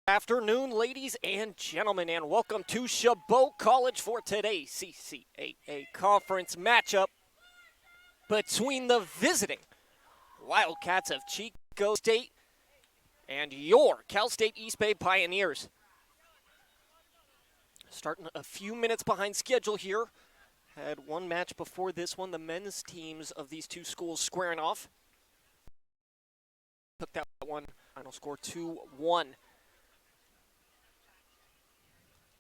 Afternoon, ladies and gentlemen, and welcome to FloCollege for today's CCAA conference matchup between the visiting Wildcats of Chico State and your Cal State East Bay Pioneers. Starting a few minutes behind schedule here. Had one match before this one, the men's teams of these two schools squaring off. Took that one, final score 2-1.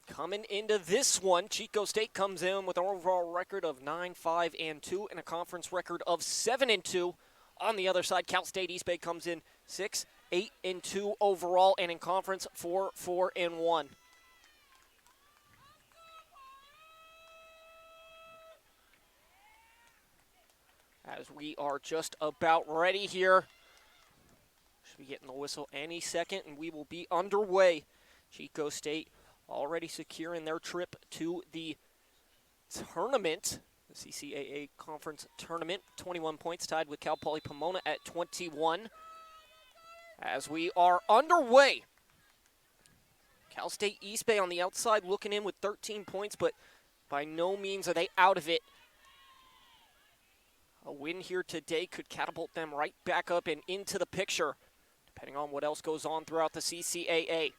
Coming into this one, Chico State comes in with an overall record of 9-5-2 and a conference record of 7-2. On the other side, Cal State East Bay comes in 6-8-2 overall, and in conference 4-4-1. As we are just about ready here, should be getting the whistle any second, and we will be underway. Chico State already securing their trip to the tournament, the CCAA conference tournament. 21 points, tied with Cal Poly Pomona at 21. As we are underway, Cal State East Bay on the outside looking in with 13 points, but by no means are they out of it. A win here today could catapult them right back up and into the picture, depending on what else goes on throughout the CCAA.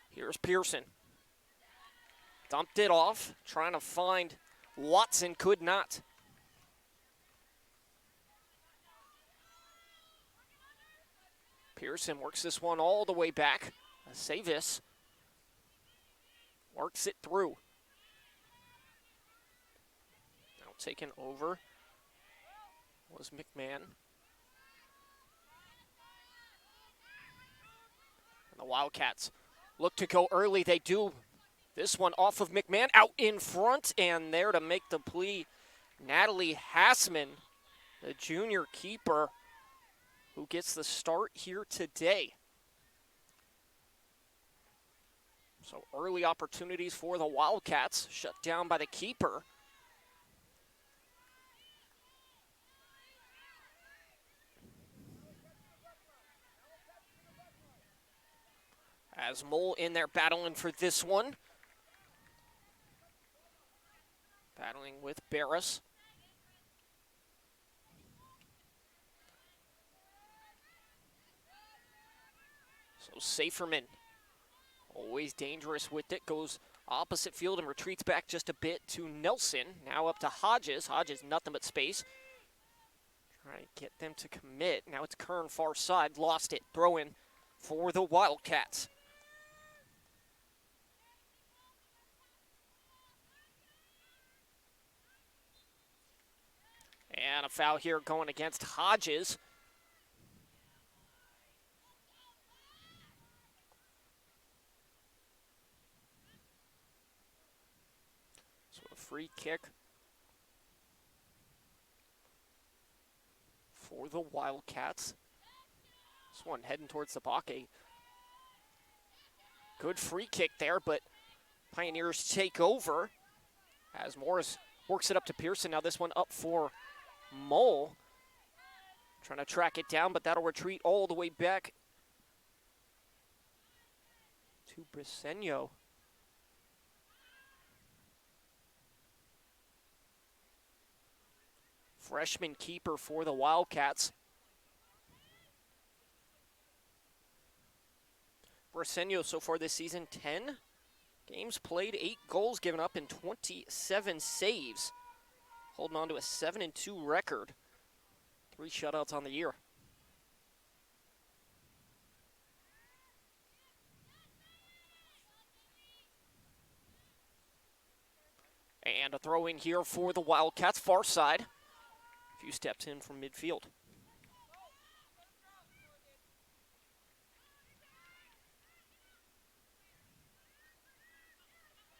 Here's Pearson. Dumped it off, trying to find Watson, could not. Pearson works this one all the way back. Savis works it through. Now taken over was McMahon. And the Wildcats look to go early. They do. This one off of McMahon, out in front, and there to make the plea, Natalie Hassman, the junior keeper, who gets the start here today. So early opportunities for the Wildcats, shut down by the keeper. As Mole in there battling for this one. Battling with Barris. So Saferman, always dangerous with it, goes opposite field and retreats back just a bit to Nelson. Now up to Hodges. Hodges, nothing but space. Trying to get them to commit. Now it's Kern far side, lost it. Throw in for the Wildcats. And a foul here going against Hodges. So a free kick for the Wildcats. This one heading towards the block. A good free kick there, but Pioneers take over as Morris works it up to Pearson. Now this one up for Mole, trying to track it down, but that'll retreat all the way back to Briseño. Freshman keeper for the Wildcats. Briseño so far this season, 10 games played, 8 goals given up, and 27 saves. Holding on to a 7-2 record. 3 shutouts on the year. And a throw in here for the Wildcats, far side. A few steps in from midfield.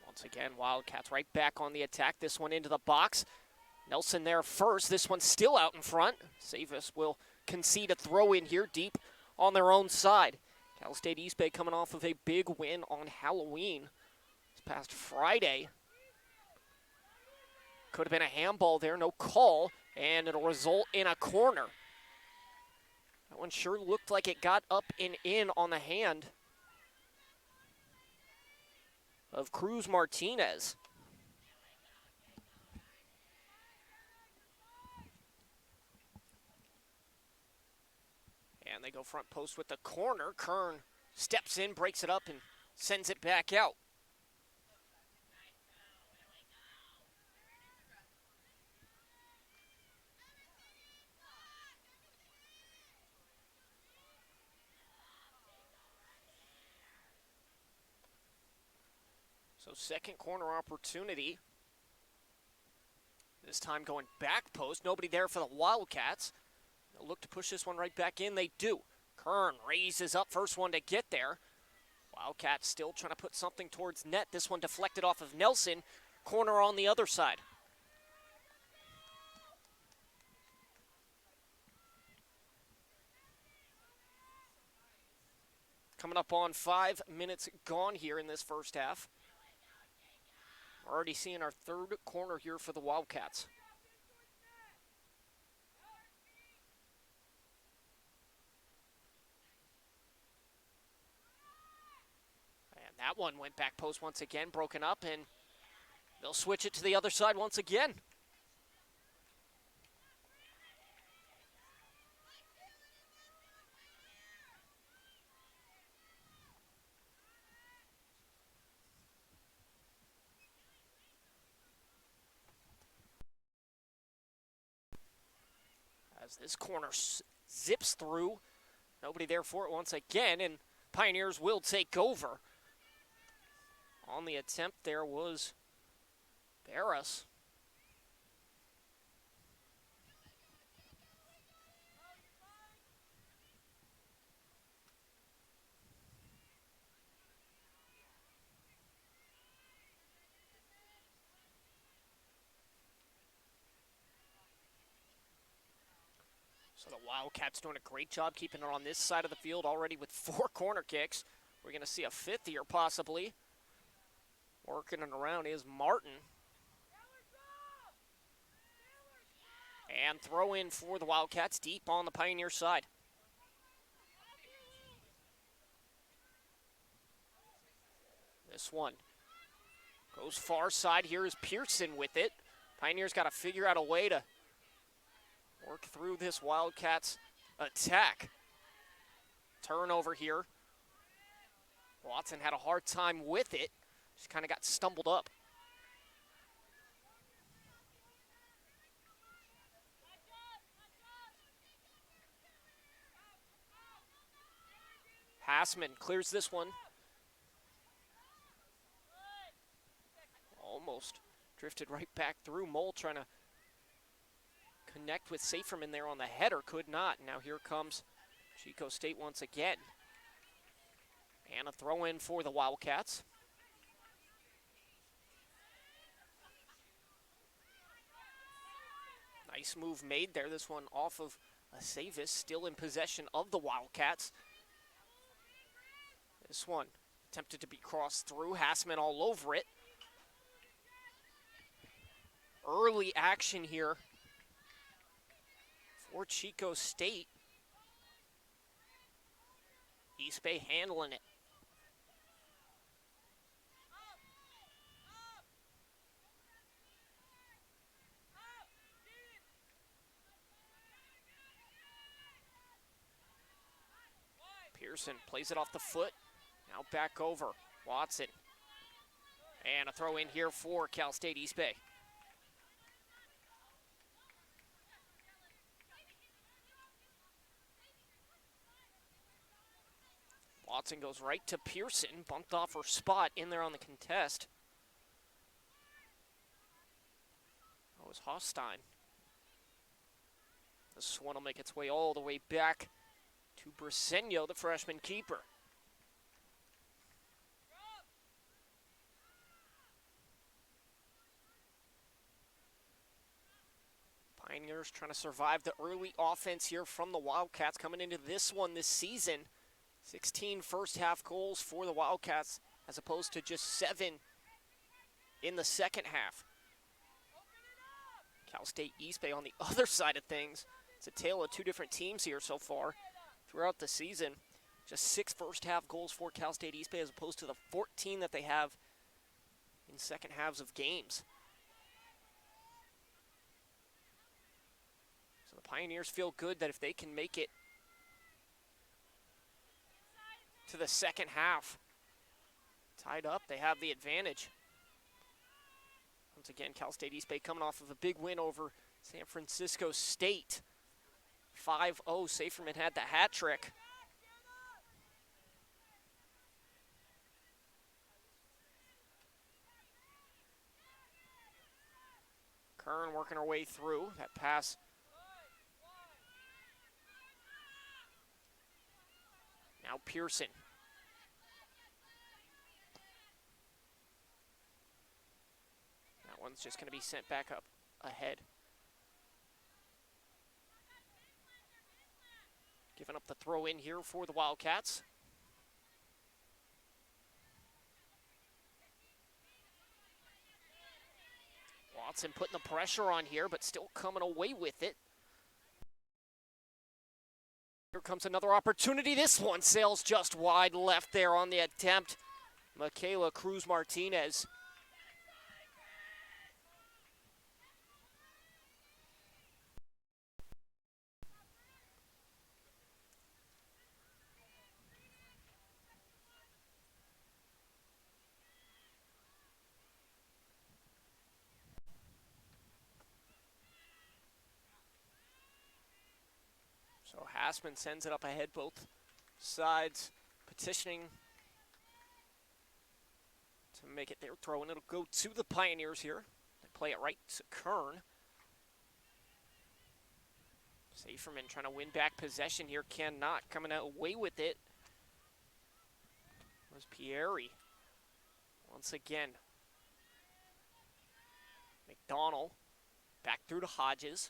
Once again, Wildcats right back on the attack. This one into the box. Nelson there first. This one's still out in front. Savis will concede a throw in here deep on their own side. Cal State East Bay coming off of a big win on Halloween this past Friday. Could have been a handball there, no call, and it'll result in a corner. That one sure looked like it got up and in on the hand of Cruz Martinez. And they go front post with the corner. Kern steps in, breaks it up, and sends it back out. So second corner opportunity. This time going back post. Nobody there for the Wildcats. They'll look to push this one right back in. They do. Kern raises up, first one to get there. Wildcats still trying to put something towards net. This one deflected off of Nelson. Corner on the other side. Coming up on 5 minutes gone here in this first half. We're already seeing our third corner here for the Wildcats. And that one went back post once again, broken up, and they'll switch it to the other side once again. As this corner zips through, nobody there for it once again, and Pioneers will take over. On the attempt there was Barras. So the Wildcats doing a great job keeping it on this side of the field already with 4 corner kicks. We're going to see a 5th here possibly. Working it around is Martin. And throw in for the Wildcats deep on the Pioneer side. This one goes far side. Here is Pearson with it. Pioneers got to figure out a way to work through this Wildcats attack. Turnover here. Watson had a hard time with it. Just kind of got stumbled up. Hassman clears this one. Almost drifted right back through. Mole trying to connect with Saferman there on the header, could not. Now here comes Chico State once again. And a throw in for the Wildcats. Nice move made there. This one off of a Savis, still in possession of the Wildcats. This one attempted to be crossed through. Hassman all over it. Early action here for Chico State. East Bay handling it. Pearson plays it off the foot. Now back over. Watson. And a throw in here for Cal State East Bay. Watson goes right to Pearson. Bumped off her spot in there on the contest. That was Hostein. This one will make its way all the way back to Briseño, the freshman keeper. Pioneers trying to survive the early offense here from the Wildcats coming into this one this season. 16 first half goals for the Wildcats as opposed to just 7 in the second half. Cal State East Bay on the other side of things. It's a tale of 2 different teams here so far. throughout the season. Just 6 first-half goals for Cal State East Bay as opposed to the 14 that they have in second halves of games. So the Pioneers feel good that if they can make it to the second half tied up, they have the advantage. Once again, Cal State East Bay coming off of a big win over San Francisco State. 5-0, Saferman had the hat trick. Kern working her way through. That pass. Now Pearson. That one's just going to be sent back up ahead. Giving up the throw in here for the Wildcats. Watson putting the pressure on here, but still coming away with it. Here comes another opportunity. This one sails just wide left there on the attempt. Michaela Cruz-Martinez. So Hassman sends it up ahead, both sides petitioning to make it their throw, and it'll go to the Pioneers here. They play it right to Kern. Saferman trying to win back possession here, cannot. Coming away with it was Pieri. Once again, McDonald back through to Hodges.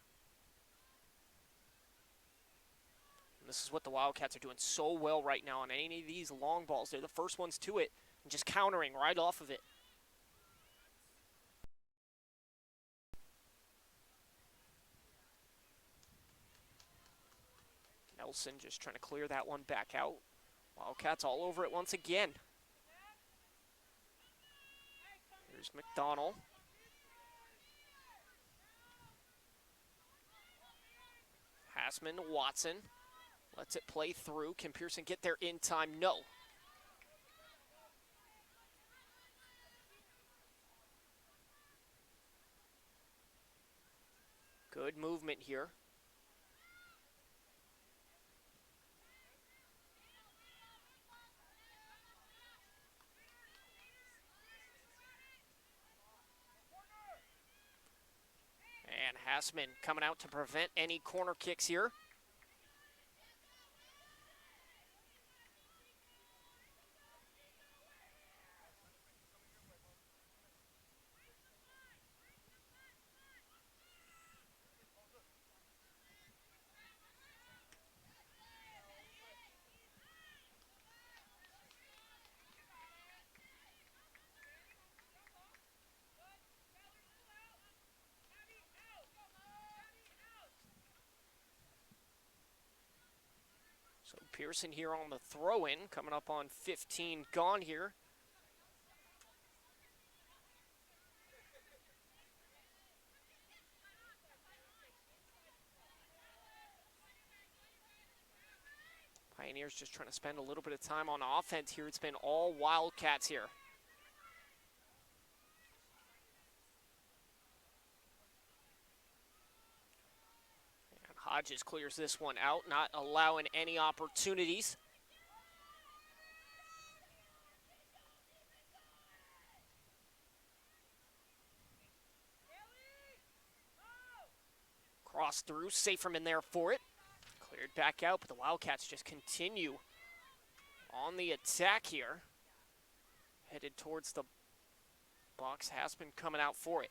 This is what the Wildcats are doing so well right now on any of these long balls. They're the first ones to it and just countering right off of it. Nelson just trying to clear that one back out. Wildcats all over it once again. Here's McDonald. Hassman to Watson. Lets it play through. Can Pearson get there in time? No. Good movement here. And Hassman coming out to prevent any corner kicks here. So Pearson here on the throw-in, coming up on 15 gone here. Pioneers just trying to spend a little bit of time on offense here. It's been all Wildcats here. Hodges clears this one out, not allowing any opportunities. Cross through, Saferman there for it. Cleared back out, but the Wildcats just continue on the attack here. Headed towards the box. Hassman coming out for it.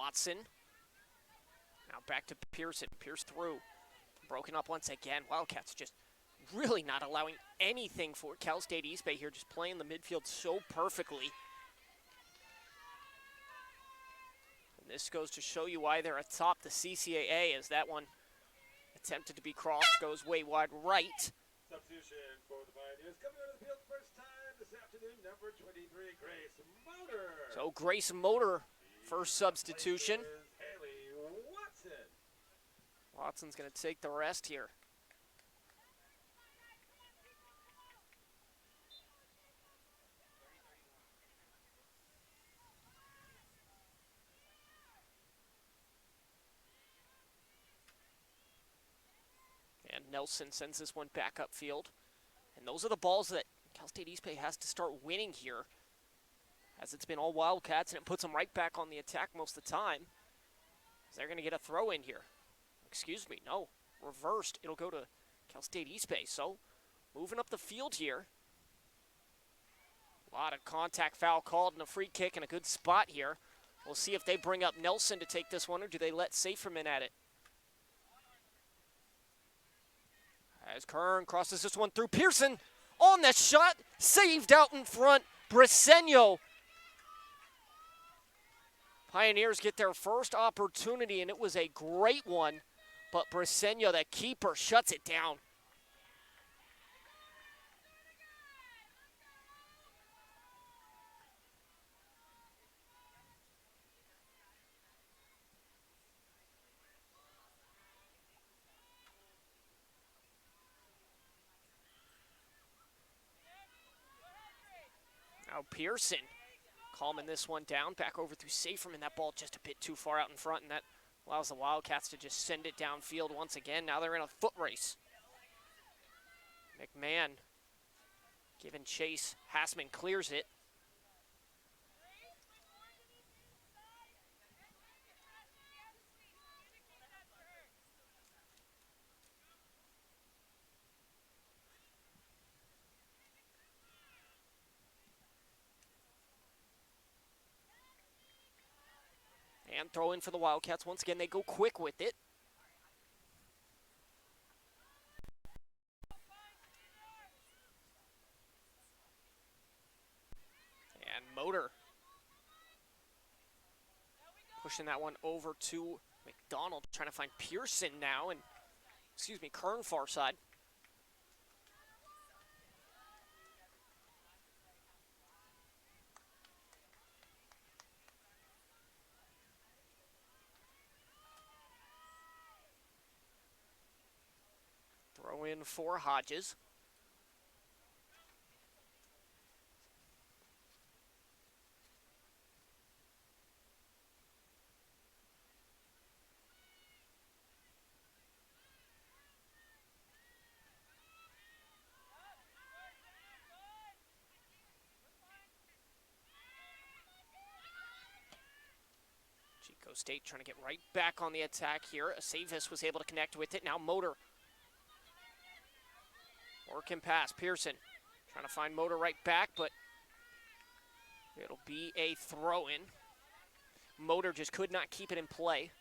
Watson. Now back to Pearson. Pierce through. Broken up once again. Wildcats just really not allowing anything for Cal State East Bay here, just playing the midfield so perfectly. And this goes to show you why they're atop the CCAA, as that one attempted to be crossed, goes way wide right. Substitution for the Pioneers. Coming onto the field first time this afternoon, number 23, Grace Motor. So Grace Motor, first substitution. Watson's going to take the rest here. And Nelson sends this one back upfield. And those are the balls that Cal State East Bay has to start winning here, as it's been all Wildcats, and it puts them right back on the attack most of the time. They're going to get a throw in here. Excuse me, no, reversed. It'll go to Cal State East Bay. So, moving up the field here. A lot of contact, foul called, and a free kick in a good spot here. We'll see if they bring up Nelson to take this one, or do they let Saferman at it. As Kern crosses this one through, Pearson on the shot, saved out in front, Briseño. Pioneers get their first opportunity, and it was a great one. But Briseño, the keeper, shuts it down. Now Pearson calming this one down. Back over through Saferman. That ball just a bit too far out in front, and that allows the Wildcats to just send it downfield once again. Now they're in a foot race. McMahon giving chase. Hassman clears it. And throw in for the Wildcats. Once again, they go quick with it. And Motor pushing that one over to McDonald, trying to find Pearson now, and, excuse me, Kern far side. Throw in for Hodges. Chico State trying to get right back on the attack here. Savis was able to connect with it. Now Motor. Working pass, Pearson trying to find Motor right back, but it'll be a throw-in. Motor just could not keep it in play.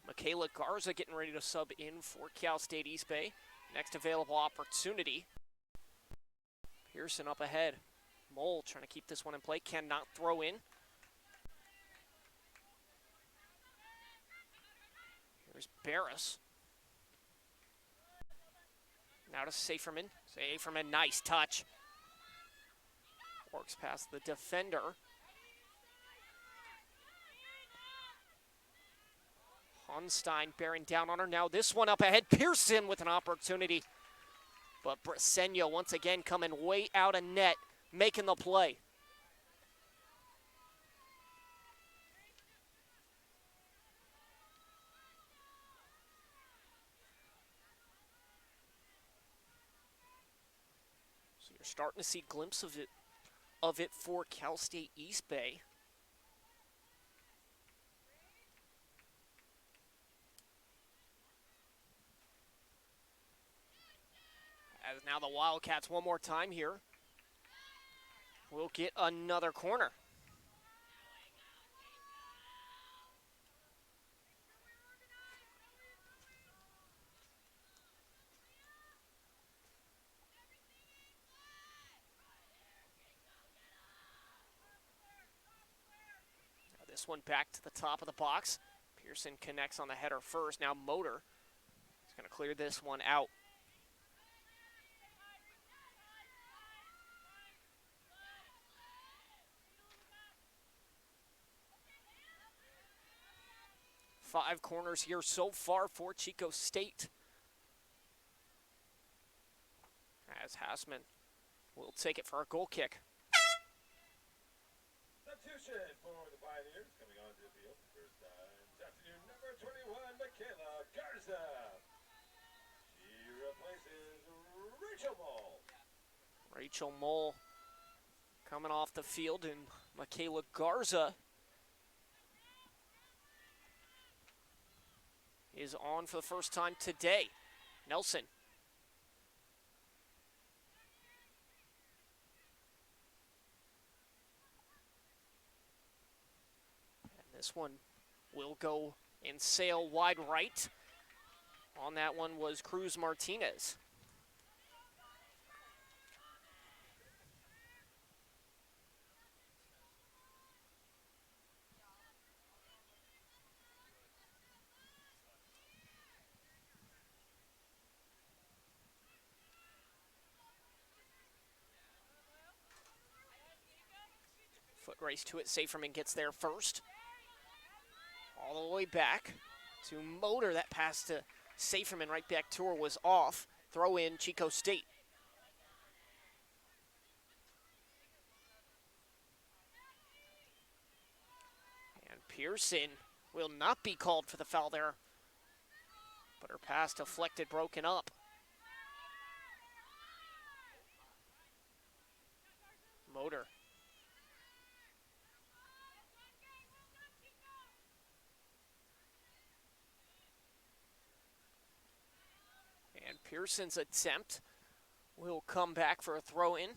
Michaela Garza getting ready to sub in for Cal State East Bay. Next available opportunity. Pearson up ahead. Mole trying to keep this one in play, cannot throw in. Here's Barris. Now to Saferman. Saferman, nice touch. Works past the defender. Honstein bearing down on her. Now this one up ahead. Pearson with an opportunity. But Briseño once again coming way out of net, making the play. You're starting to see a glimpse of it for Cal State East Bay. As now the Wildcats one more time here will get another corner. this one back to the top of the box. Pearson connects on the header first. Now Motor is going to clear this one out. Five corners here so far for Chico State. As Hassman will take it for a goal kick. Substitution for the Pioneers coming onto the field first time this afternoon, number 21, Michaela Garza. She replaces Rachel Mole. Rachel Mole coming off the field, and Michaela Garza is on for the first time today. Nelson. And this one will go and sail wide right. On that one was Cruz Martinez. Foot race to it. Saferman gets there first. All the way back to Motor. That pass to Saferman right back to her was off. Throw in Chico State. And Pearson will not be called for the foul there. But her pass deflected, broken up. Motor. And Pearson's attempt will come back for a throw-in.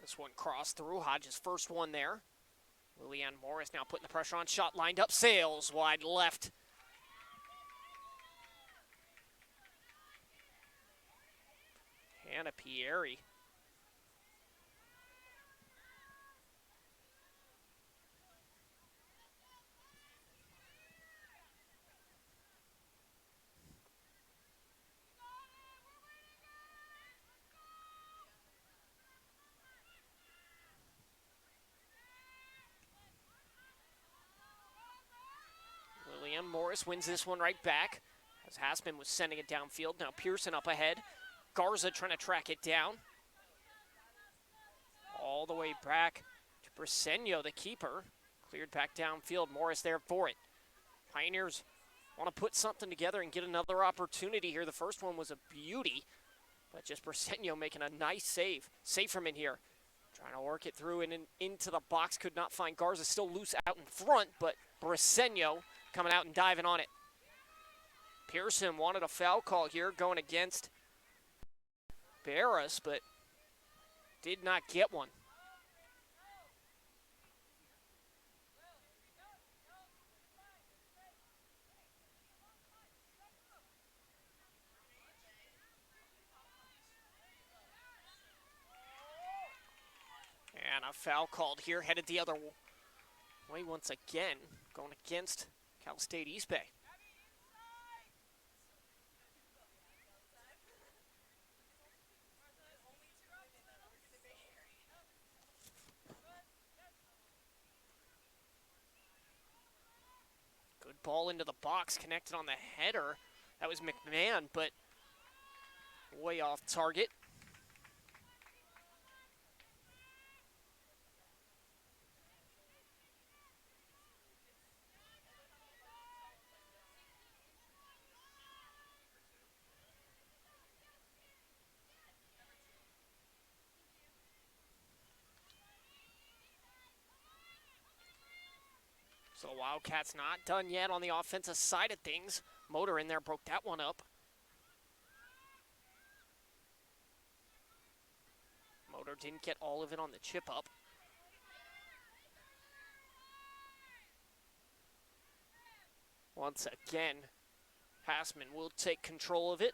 This one crossed through. Hodges' first one there. Lillian Morris now putting the pressure on. Shot lined up. Sails wide left. Hannah Pieri. Lillian Morris wins this one right back as Hassman was sending it downfield. Now Pearson up ahead. Garza trying to track it down. All the way back to Briseño, the keeper. Cleared back downfield. Morris there for it. Pioneers want to put something together and get another opportunity here. The first one was a beauty, but just Briseño making a nice save. Saferman here, trying to work it through and into the box. Could not find Garza. Still loose out in front, but Briseño coming out and diving on it. Pearson wanted a foul call here going against Barras, but did not get one. And a foul called here, headed the other way once again, going against Cal State East Bay. Good ball into the box, connected on the header. That was McMahon, but way off target. So the Wildcats not done yet on the offensive side of things. Motor in there broke that one up. Motor didn't get all of it on the chip up. Once again, Hassman will take control of it.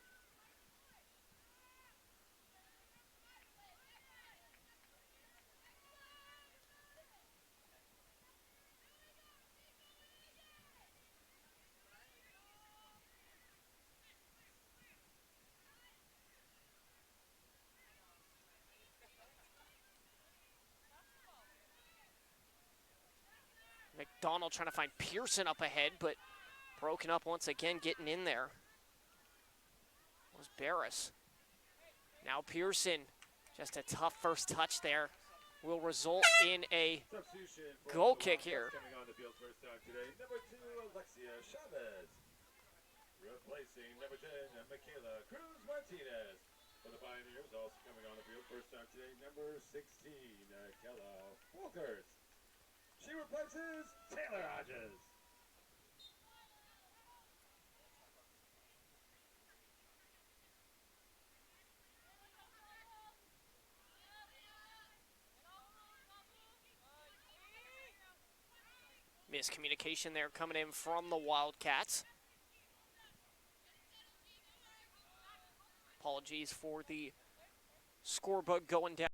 McDonald trying to find Pearson up ahead, but broken up once again, getting in there was Barris. Now Pearson, just a tough first touch there, will result in a goal kick here. Coming on the field first time today, number 2, Alexia Chavez. Replacing number 10, Michaela Cruz Martinez. For the Pioneers, also coming on the field first time today, number 16, Kella Walters. She replaces Taylor Hodges. Miscommunication there coming in from the Wildcats. Apologies for the scorebook going down.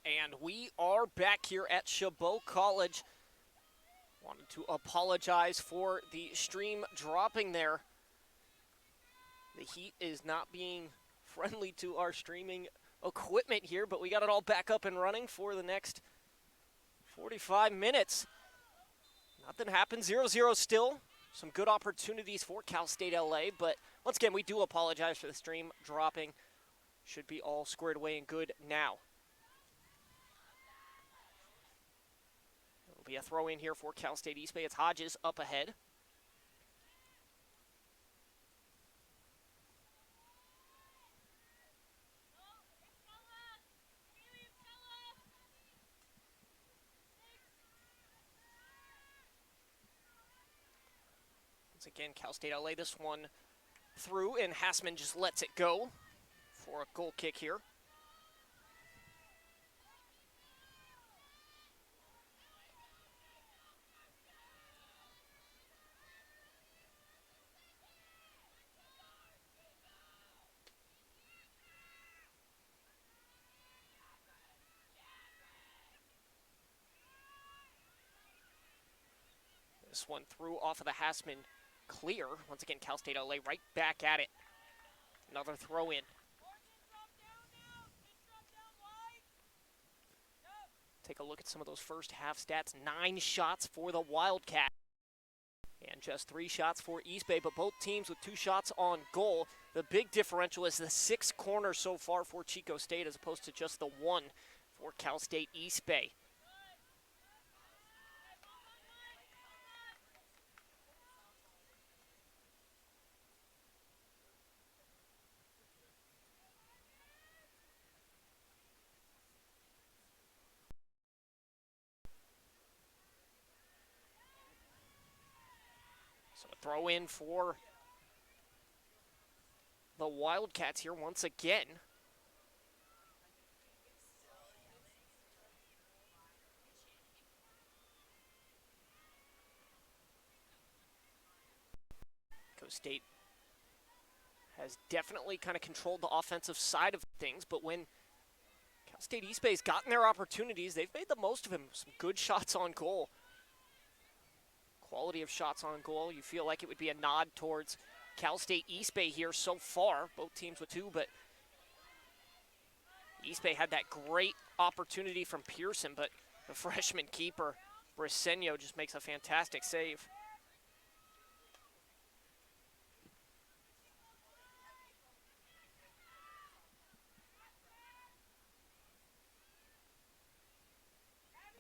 And we are back here at FloCollege. Wanted to apologize for the stream dropping there. The heat is not being friendly to our streaming equipment here, but we got it all back up and running for the next 45 minutes. Nothing happened, 0-0 still. Some good opportunities for Cal State LA, but once again, we do apologize for the stream dropping. Should be all squared away and good now. It'll be a throw in here for Cal State East Bay. It's Hodges up ahead. Once again, Cal State LA, this one through, and Hassman just lets it go for a goal kick here. This one through off of the Hassman clear. Once again, Cal State LA right back at it. Another throw in. Take a look at some of those first half stats. 9 shots for the Wildcat. And just 3 shots for East Bay, but both teams with 2 shots on goal. The big differential is the 6 corners so far for Chico State as opposed to just the 1 for Cal State East Bay. So a throw in for the Wildcats here once again. Chico State has definitely kind of controlled the offensive side of things, but when Cal State East Bay's gotten their opportunities, they've made the most of them. Some good shots on goal. Quality of shots on goal. You feel like it would be a nod towards Cal State East Bay here so far. Both teams with 2, but East Bay had that great opportunity from Pearson, but the freshman keeper, Briseño, just makes a fantastic save.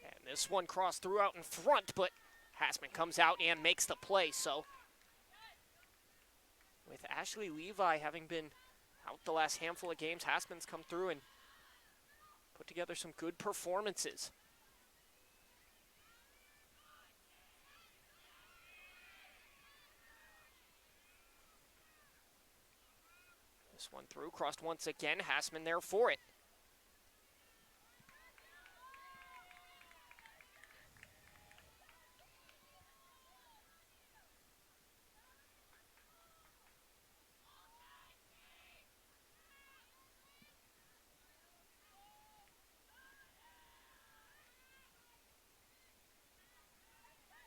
And this one crossed through out in front, but Hassman comes out and makes the play. So with Ashley Levi having been out the last handful of games, Hassman's come through and put together some good performances. This one through, crossed once again, Hassman there for it.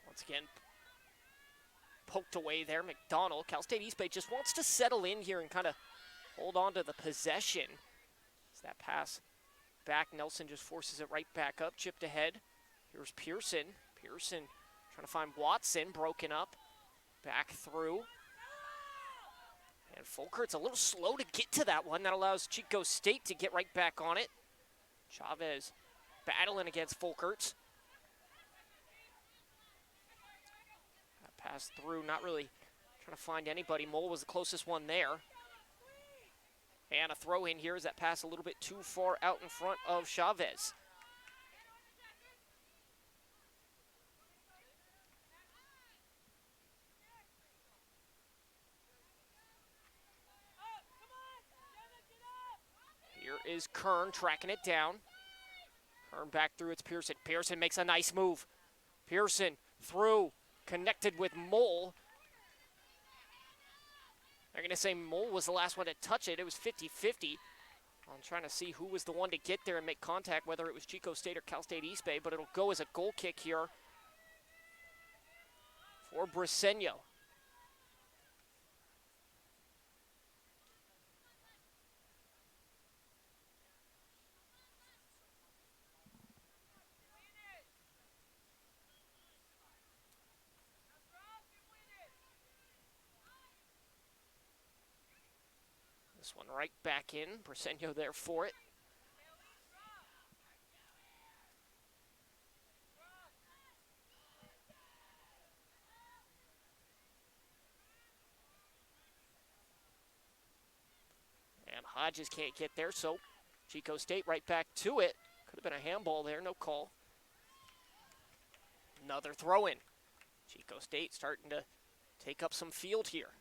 Once again, poked away there, McDonald. Cal State East Bay just wants to settle in here and kind of hold on to the possession. As that pass back, Nelson just forces it right back up, chipped ahead. Here's Pearson. Pearson trying to find Watson, broken up, back through. And Folkert's a little slow to get to that one. That allows Chico State to get right back on it. Chavez battling against Folkerts. Pass through, not really trying to find anybody. Mole was the closest one there. And a throw in here as that pass a little bit too far out in front of Chavez. Here is Kern tracking it down. Kern back through, it's Pearson. Pearson makes a nice move. Pearson through. Connected with Mole. They're going to say Mole was the last one to touch it. It was 50-50. I'm trying to see who was the one to get there and make contact, whether it was Chico State or Cal State East Bay, but it'll go as a goal kick here for Briseño. This one right back in. Briseño there for it. And Hodges can't get there, so Chico State right back to it. Could have been a handball there, no call. Another throw in. Chico State starting to take up some field here.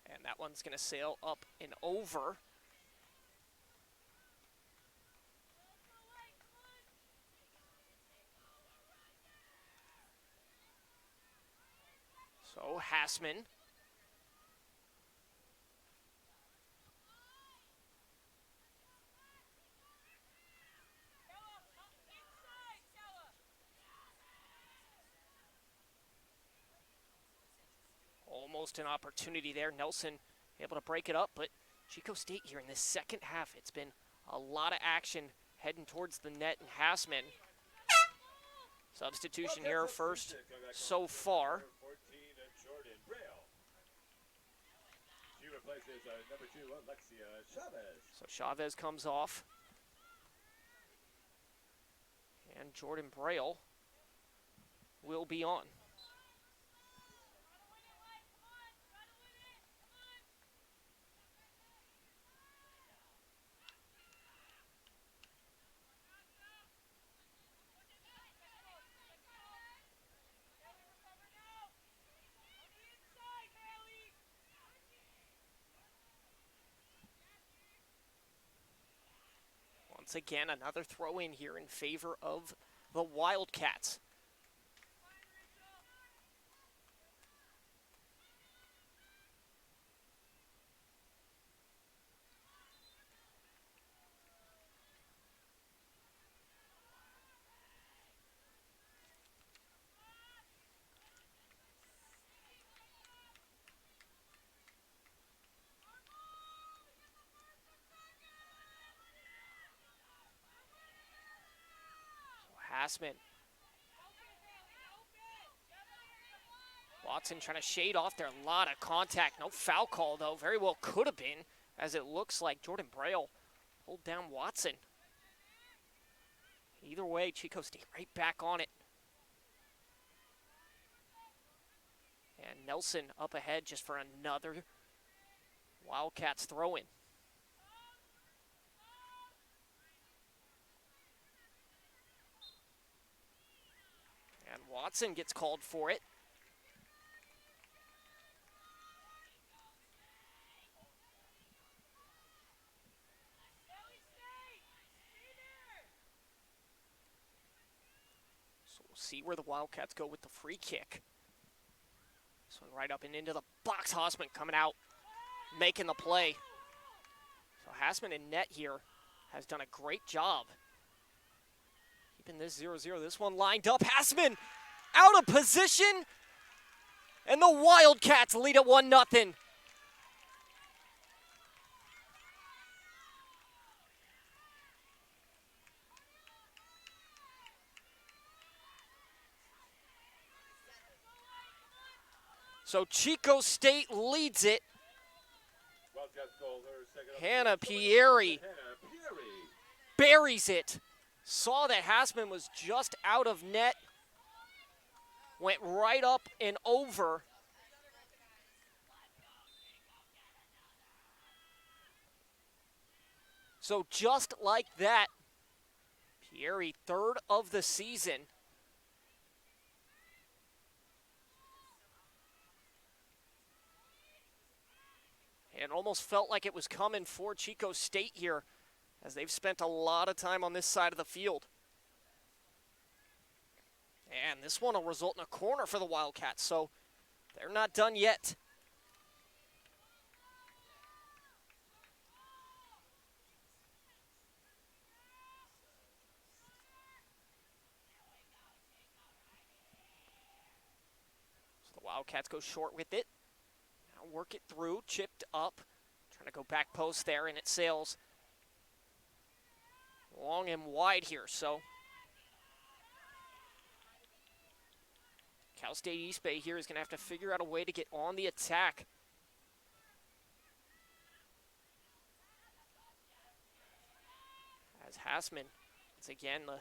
And that one's going to sail up and over. So Hassman. Almost an opportunity there. Nelson able to break it up, but Chico State here in this second half, it's been a lot of action heading towards the net, and Hassman. Substitution here first so far. She replaces number 2, Alexia Chavez. So Chavez comes off. And Jordan Braille will be on. Once again, another throw in here in favor of the Wildcats. Hassman. Watson trying to shade off there. A lot of contact. No foul call, though. Very well could have been, as it looks like Jordan Braille pulled down Watson. Either way, Chico State right back on it. And Nelson up ahead just for another Wildcats throw-in. And Watson gets called for it. So we'll see where the Wildcats go with the free kick. This one right up and into the box. Hassman coming out, making the play. So Hassman in net here has done a great job keeping this 0-0. This one lined up. Hassman out of position. And the Wildcats lead at 1-0. So Chico State leads it. Hannah Pieri buries it. Saw that Hassman was just out of net. Went right up and over. So just like that, Pieri, third of the season. It almost felt like it was coming for Chico State here, as they've spent a lot of time on this side of the field. And this one will result in a corner for the Wildcats, so they're not done yet. So the Wildcats go short with it. Now work it through, chipped up. Trying to go back post there, and it sails long and wide here, so Cal State East Bay here is going to have to figure out a way to get on the attack. As Hassman, once again, the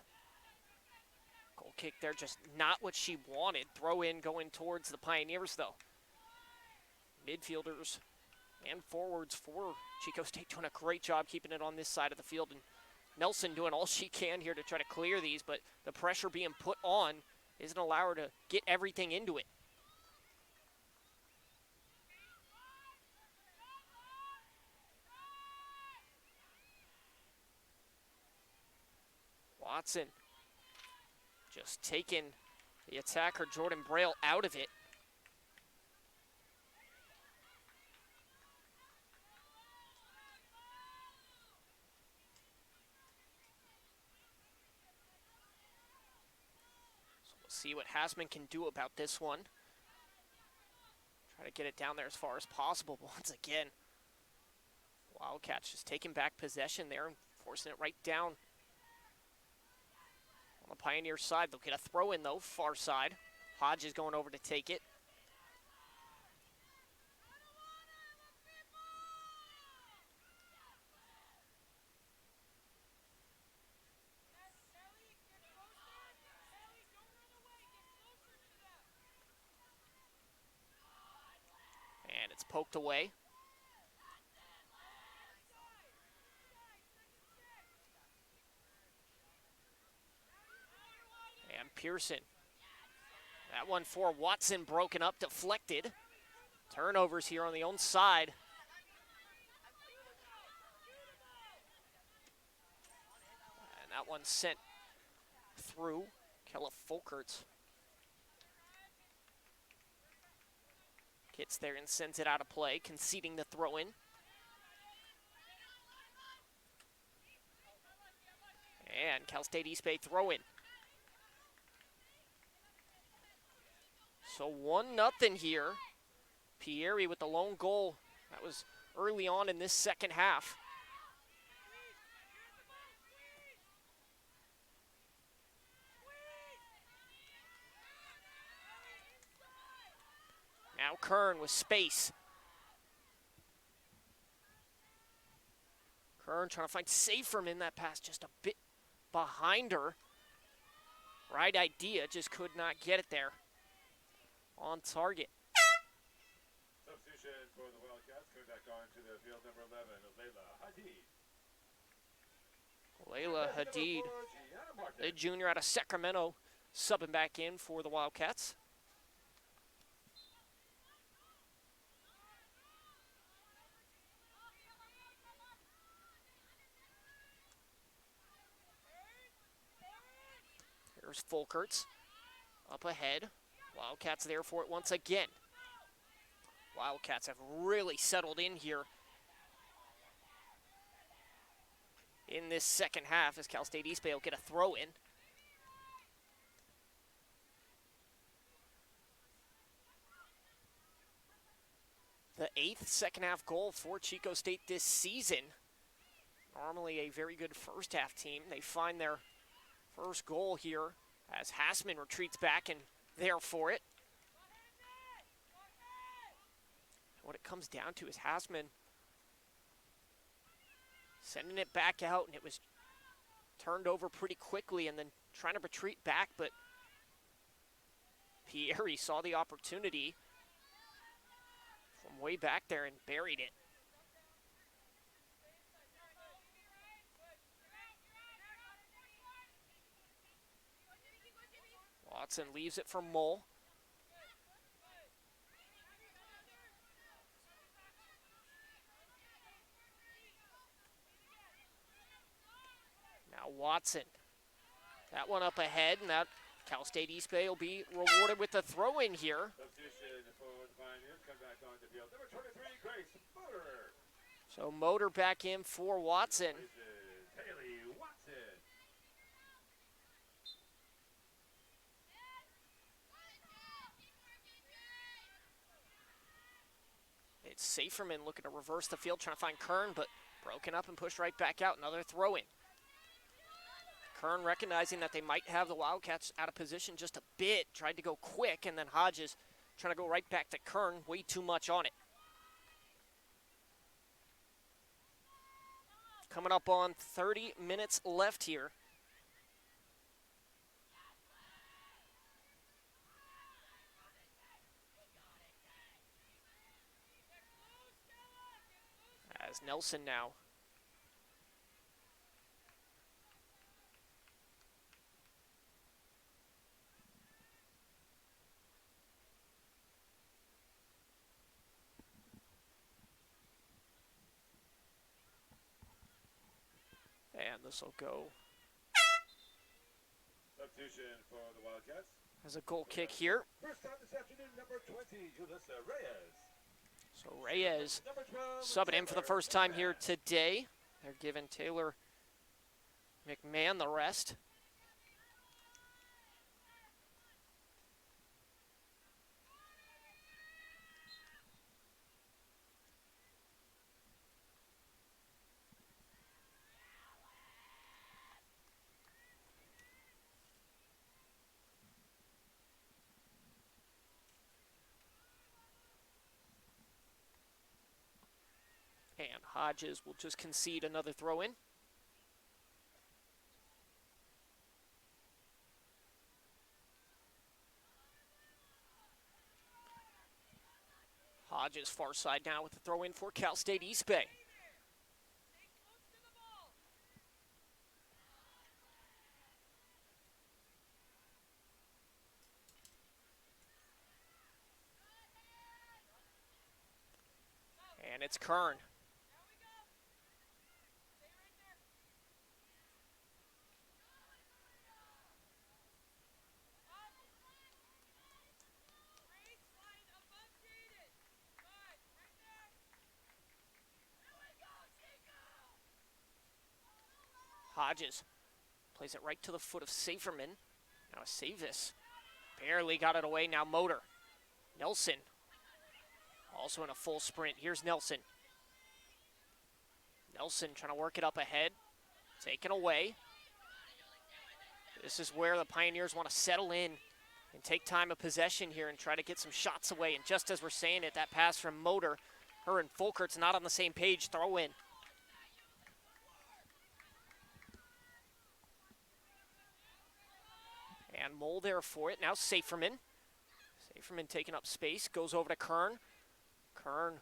goal kick there, just not what she wanted. Throw in going towards the Pioneers, though. Midfielders and forwards for Chico State doing a great job keeping it on this side of the field. And Nelson doing all she can here to try to clear these, but the pressure being put on isn't allow her to get everything into it. Watson just taking the attacker, Jordan Braille, out of it. So we'll see what Hassman can do about this one. Try to get it down there as far as possible. Once again, Wildcats just taking back possession there and forcing it right down on the Pioneer side. They'll get a throw in, though, far side. Hodge is going over to take it. And it's poked away. And Pearson. That one for Watson, broken up, deflected. Turnovers here on the own side. And that one sent through. Kella Folkerts gets there and sends it out of play, conceding the throw-in. And Cal State East Bay throw-in. So 1-0 here. Pieri with the lone goal. That was early on in this second half. Now Kern with space. Kern trying to find Saferman in that pass, just a bit behind her. Right idea, just could not get it there. On target. Substitution for the Wildcats, coming back on to the field, number 11, Layla Hadid. Layla Hadid, the junior out of Sacramento, subbing back in for the Wildcats. Here's Folkerts up ahead. Wildcats there for it once again. Wildcats have really settled in here in this second half as Cal State East Bay will get a throw in. The 8th second half goal for Chico State this season. Normally a very good first half team. They find their first goal here as Hassman retreats back and there for it. What it comes down to is Hassman sending it back out, and it was turned over pretty quickly and then trying to retreat back, but Pieri saw the opportunity from way back there and buried it. Watson leaves it for Mole. Watson. That one up ahead, and that Cal State East Bay will be rewarded with a throw-in here. Substitution for the Pioneers. Come back on the field. Number 23, Grace Motor. So Motor back in for Watson. This is Haley Watson. It's Saferman looking to reverse the field, trying to find Kern, but broken up and pushed right back out. Another throw-in. Kern recognizing that they might have the Wildcats out of position just a bit, tried to go quick, and then Hodges trying to go right back to Kern, way too much on it. Coming up on 30 minutes left here. As Nelson now. And this will go Substitution for the Wildcats. as a goal kick here. First time this afternoon, number 20, Julissa Reyes. So Reyes Number 12, subbing in for the first time here today. They're giving Taylor McMahon the rest. And Hodges will just concede another throw in. Hodges far side now with the throw in for Cal State East Bay. And it's Kern. Hodges plays it right to the foot of Saferman. Now Savis barely got it away. Now Motor. Nelson also in a full sprint. Here's Nelson. Nelson trying to work it up ahead. Taken away. This is where the Pioneers want to settle in and take time of possession here and try to get some shots away. And just as we're saying it, that pass from Motor, her and Folkert's not on the same page. Throw in. And Mole there for it. Now Saferman. Saferman taking up space. Goes over to Kern. Kern.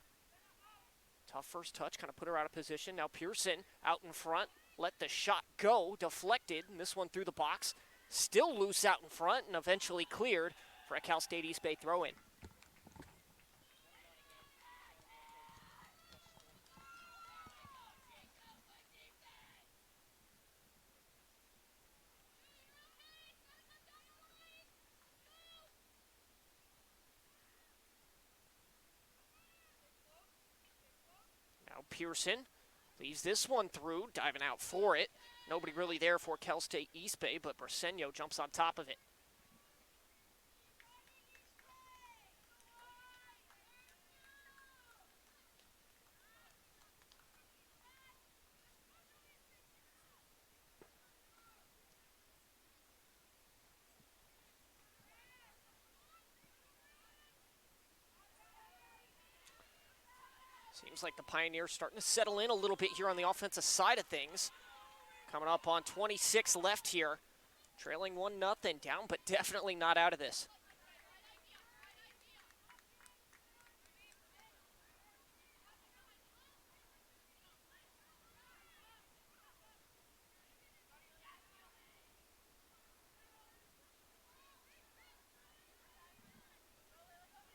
Tough first touch. Kind of put her out of position. Now Pearson out in front. Let the shot go. Deflected. And this one through the box. Still loose out in front and eventually cleared for a Cal State East Bay throw-in. Pearson leaves this one through, diving out for it. Nobody really there for Cal State East Bay, but Briseño jumps on top of it. Seems like the Pioneers starting to settle in a little bit here on the offensive side of things. Coming up on 26 left here. Trailing 1-0 down, but definitely not out of this.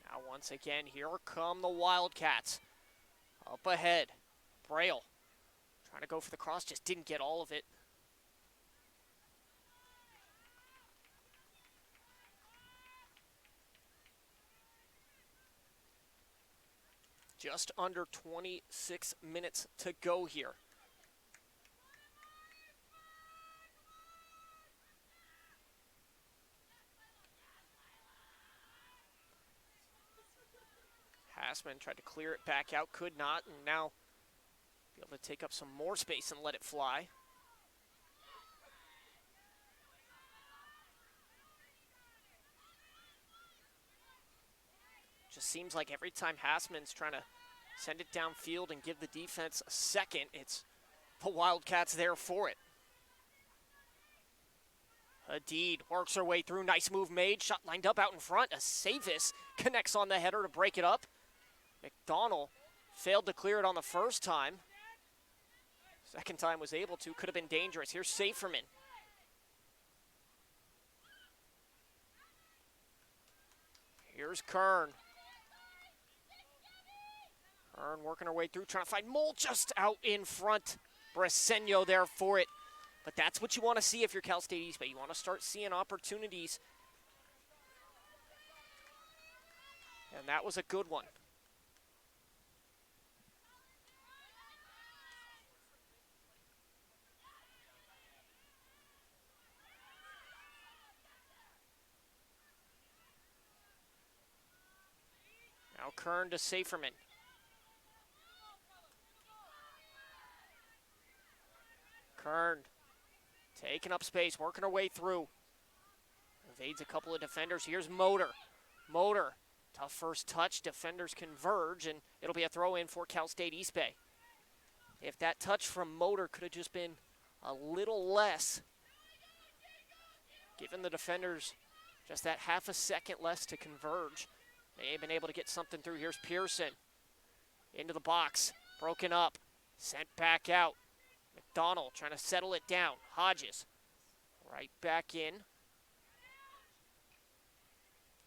Now once again, here come the Wildcats. Up ahead, Braille trying to go for the cross, just didn't get all of it. Just under 26 minutes to go here. Hassman tried to clear it back out, could not, and now be able to take up some more space and let it fly. Just seems like every time Hassman's trying to send it downfield and give the defense a second, it's the Wildcats there for it. Hadid works her way through. Nice move made. Shot lined up out in front. A Savis connects on the header to break it up. McDonald failed to clear it on the first time. Second time was able to. Could have been dangerous. Here's Saferman. Here's Kern. Kern working her way through, trying to find Mole just out in front. Briseño there for it. But that's what you want to see if you're Cal State East Bay. You want to start seeing opportunities. And that was a good one. Now Kern to Saferman. Kern taking up space, working her way through. Evades a couple of defenders. Here's Motor. Motor, tough first touch. Defenders converge, and it'll be a throw in for Cal State East Bay. If that touch from Motor could have just been a little less, given the defenders just that half a second less to converge, they have been able to get something through. Here's Pearson into the box, broken up, sent back out. McDonald trying to settle it down. Hodges right back in.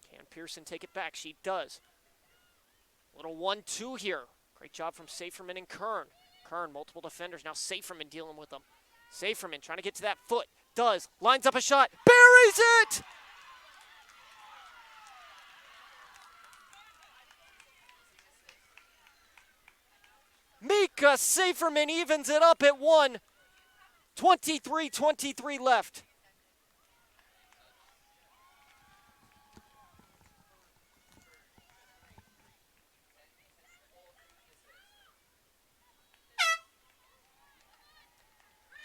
Can Pearson take it back? She does. Little 1-2 here. Great job from Saferman and Kern. Kern, multiple defenders. Now Saferman dealing with them. Saferman trying to get to that foot. Does. Lines up a shot. Buries it! Mika Saferman evens it up at 1. 23-23 left.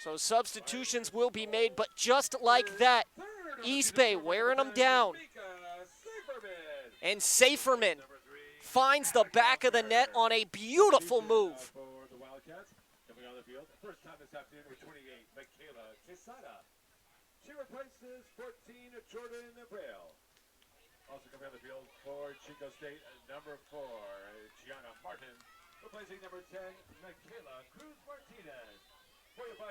So substitutions will be made, but just like that, East Bay wearing them down. And Saferman finds the back of the net on a beautiful move. For the Wildcats, coming on the field, first time this afternoon with 28, Michaela Quesada. She replaces 14, Jordan Braille. Also coming on the field for Chico State, number 4, Gianna Martin, replacing number 10, Michaela Cruz Martinez.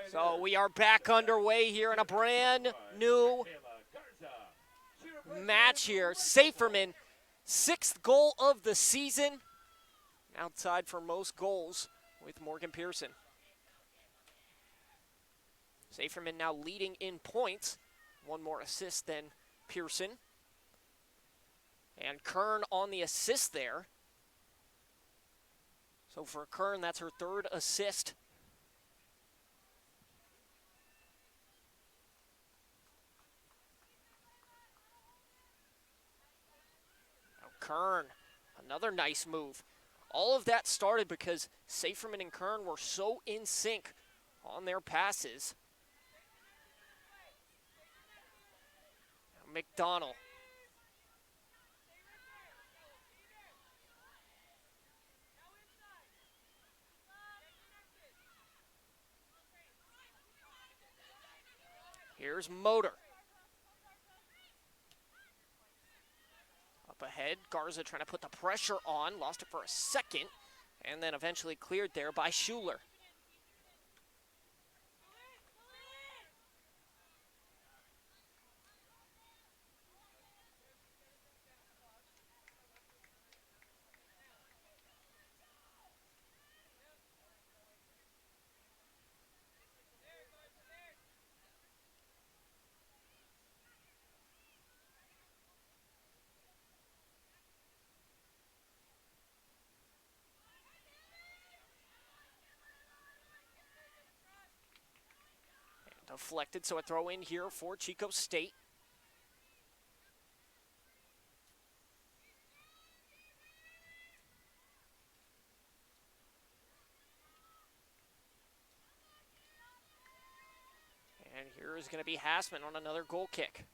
So we are back underway here in a brand new match here. Saferman, 6th goal of the season. Outside for most goals with Morgan Pearson. Saferman now leading in points. One more assist than Pearson. And Kern on the assist there. So for Kern, that's her 3rd assist. Kern, another nice move. All of that started because Saferman and Kern were so in sync on their passes. Now McDonald. Here's Motor. Up ahead, Garza trying to put the pressure on, lost it for a second, and then eventually cleared there by Schuler. Deflected, so a throw in here for Chico State. And here is going to be Hassman on another goal kick.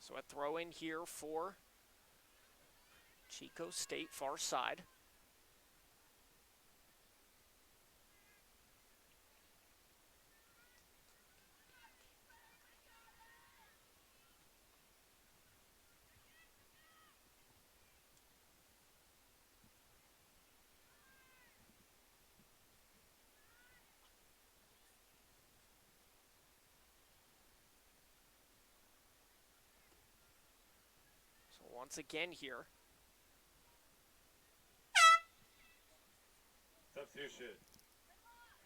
So a throw in here for Chico State, far side. So once again here. Substitution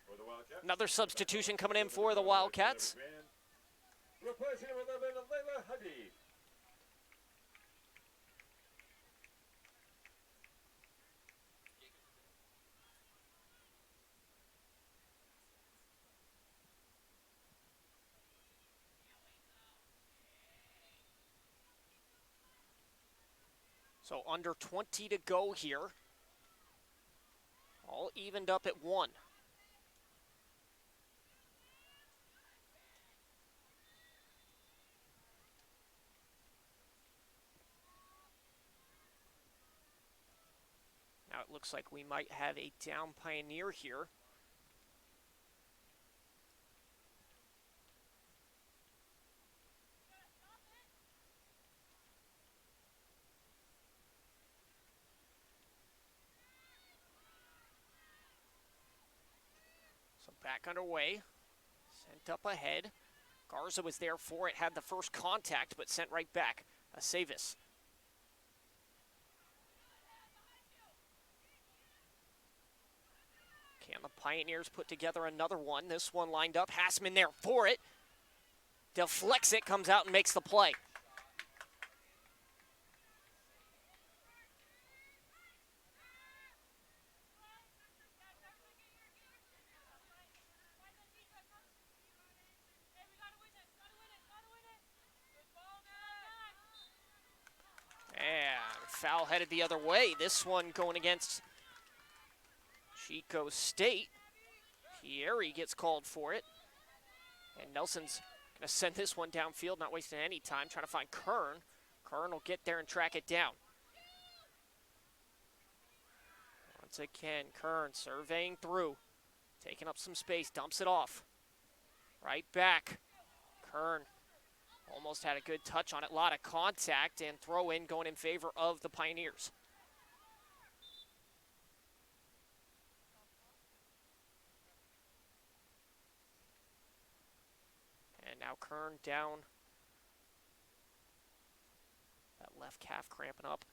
for the Wildcats. Another substitution coming in for the Wildcats. Replacing number 11, Layla Hadid. So under 20 to go here. All evened up at 1. Now it looks like we might have a down Pioneer here. So back underway, sent up ahead. Garza was there for it, had the first contact, but sent right back. Aceves. Can the Pioneers put together another one? This one lined up. Hassman there for it. Deflects it, comes out and makes the play. And foul headed the other way. This one going against Chico State. Pieri gets called for it. And Nelson's going to send this one downfield, not wasting any time, trying to find Kern. Kern will get there and track it down. Once again, Kern surveying through, taking up some space, dumps it off. Right back. Kern almost had a good touch on it, a lot of contact, and throw in going in favor of the Pioneers. And now Kern down. That left calf cramping up.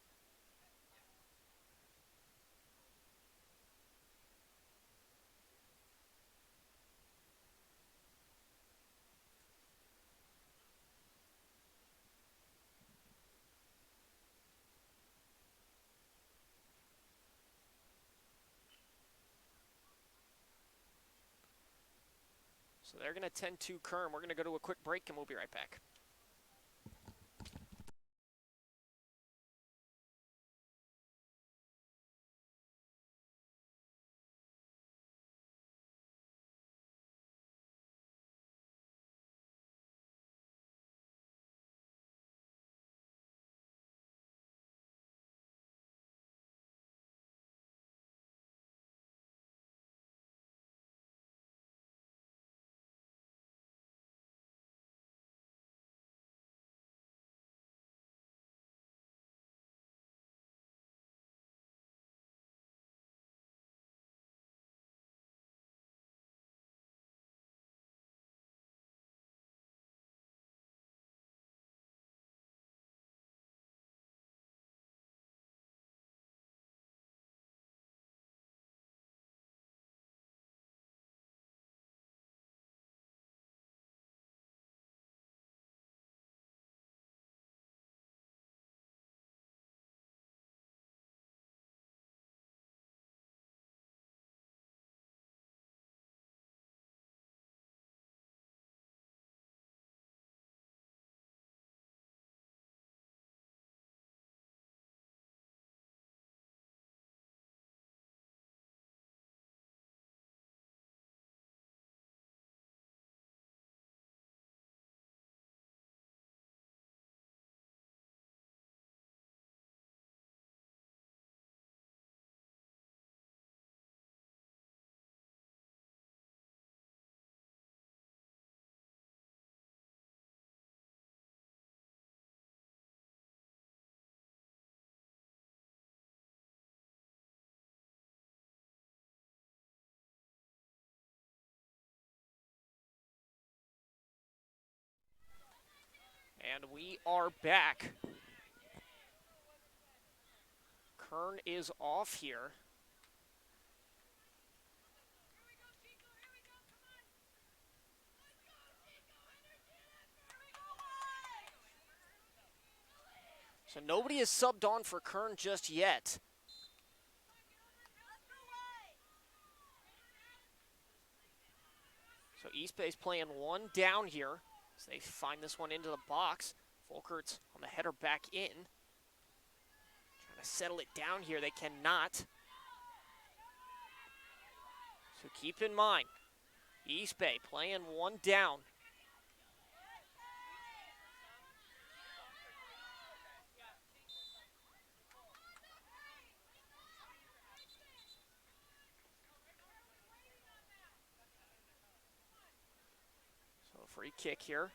So they're going to tend to Kern. We're going to go to a quick break, and we'll be right back. And we are back. Kern is off here. So nobody is subbed on for Kern just yet. So East Bay's playing one down here as they find this one into the box. Folkert's on the header back in. Trying to settle it down here. They cannot. So keep in mind, East Bay playing one down. So a free kick here.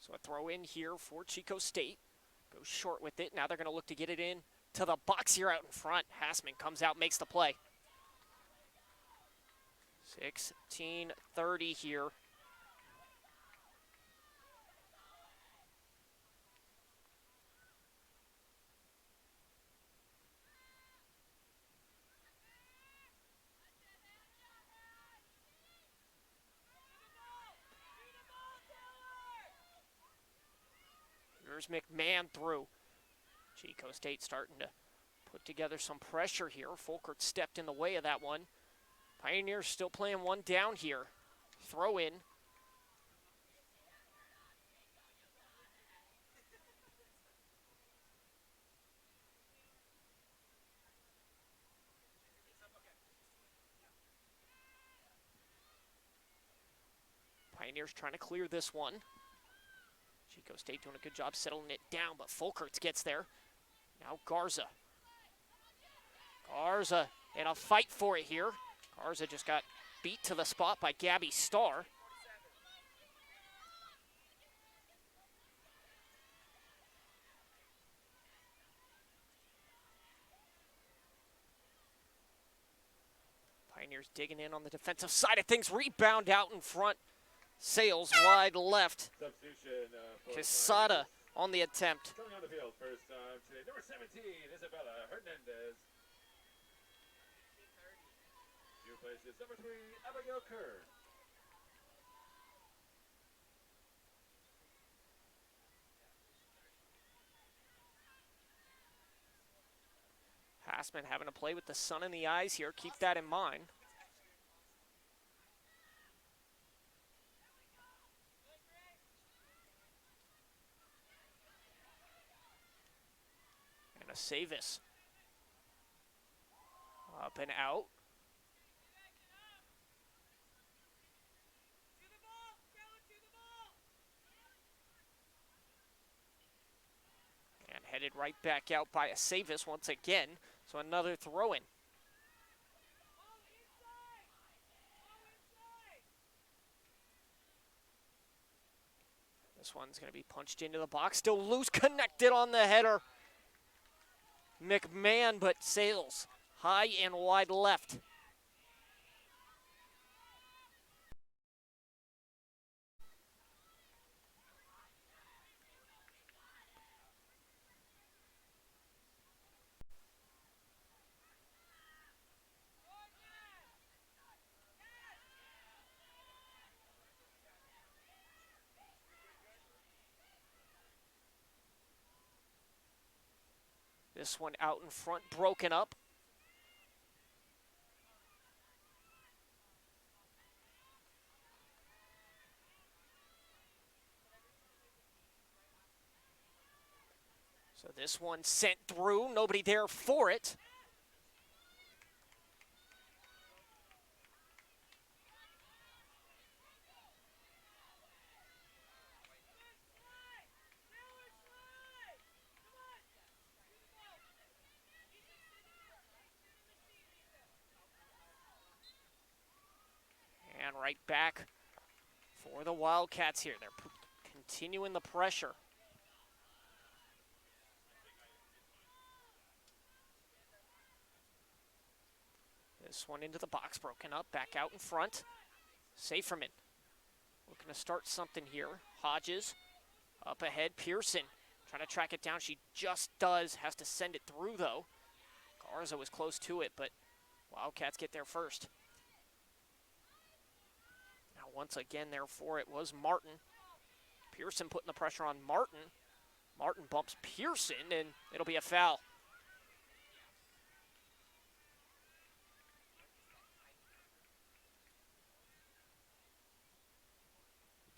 So a throw in here for Chico State. Goes short with it. Now they're going to look to get it in to the box here out in front. Hassman comes out, makes the play. 16:30 here. Here's McMahon through. Chico State starting to put together some pressure here. Folkert stepped in the way of that one. Pioneers still playing one down here. Throw in. Pioneers trying to clear this one. Chico State doing a good job settling it down, but Folkerts gets there. Now Garza. Garza in a fight for it here. Garza just got beat to the spot by Gabby Starr. Pioneers digging in on the defensive side of things. Rebound out in front. Sales wide left. Quesada on the attempt. Coming on the field first time today, number 17, Isabella Hernandez. New places, number 3, Abigail Kern. Hassman having to play with the sun in the eyes here. Keep that in mind. Savis. Up and out. And headed right back out by a Savis once again. So another throw-in. This one's going to be punched into the box. Still loose, connected on the header. McMahon, but Sales high and wide left. This one out in front, broken up. So this one sent through, nobody there for it. And right back for the Wildcats here. They're continuing the pressure. This one into the box, broken up, back out in front. Saferman looking to start something here. Hodges up ahead. Pearson trying to track it down. She just does. Has to send it through, though. Garza was close to it, but Wildcats get there first. Now, once again, there for it was Martin. Pearson putting the pressure on Martin. Martin bumps Pearson, and it'll be a foul.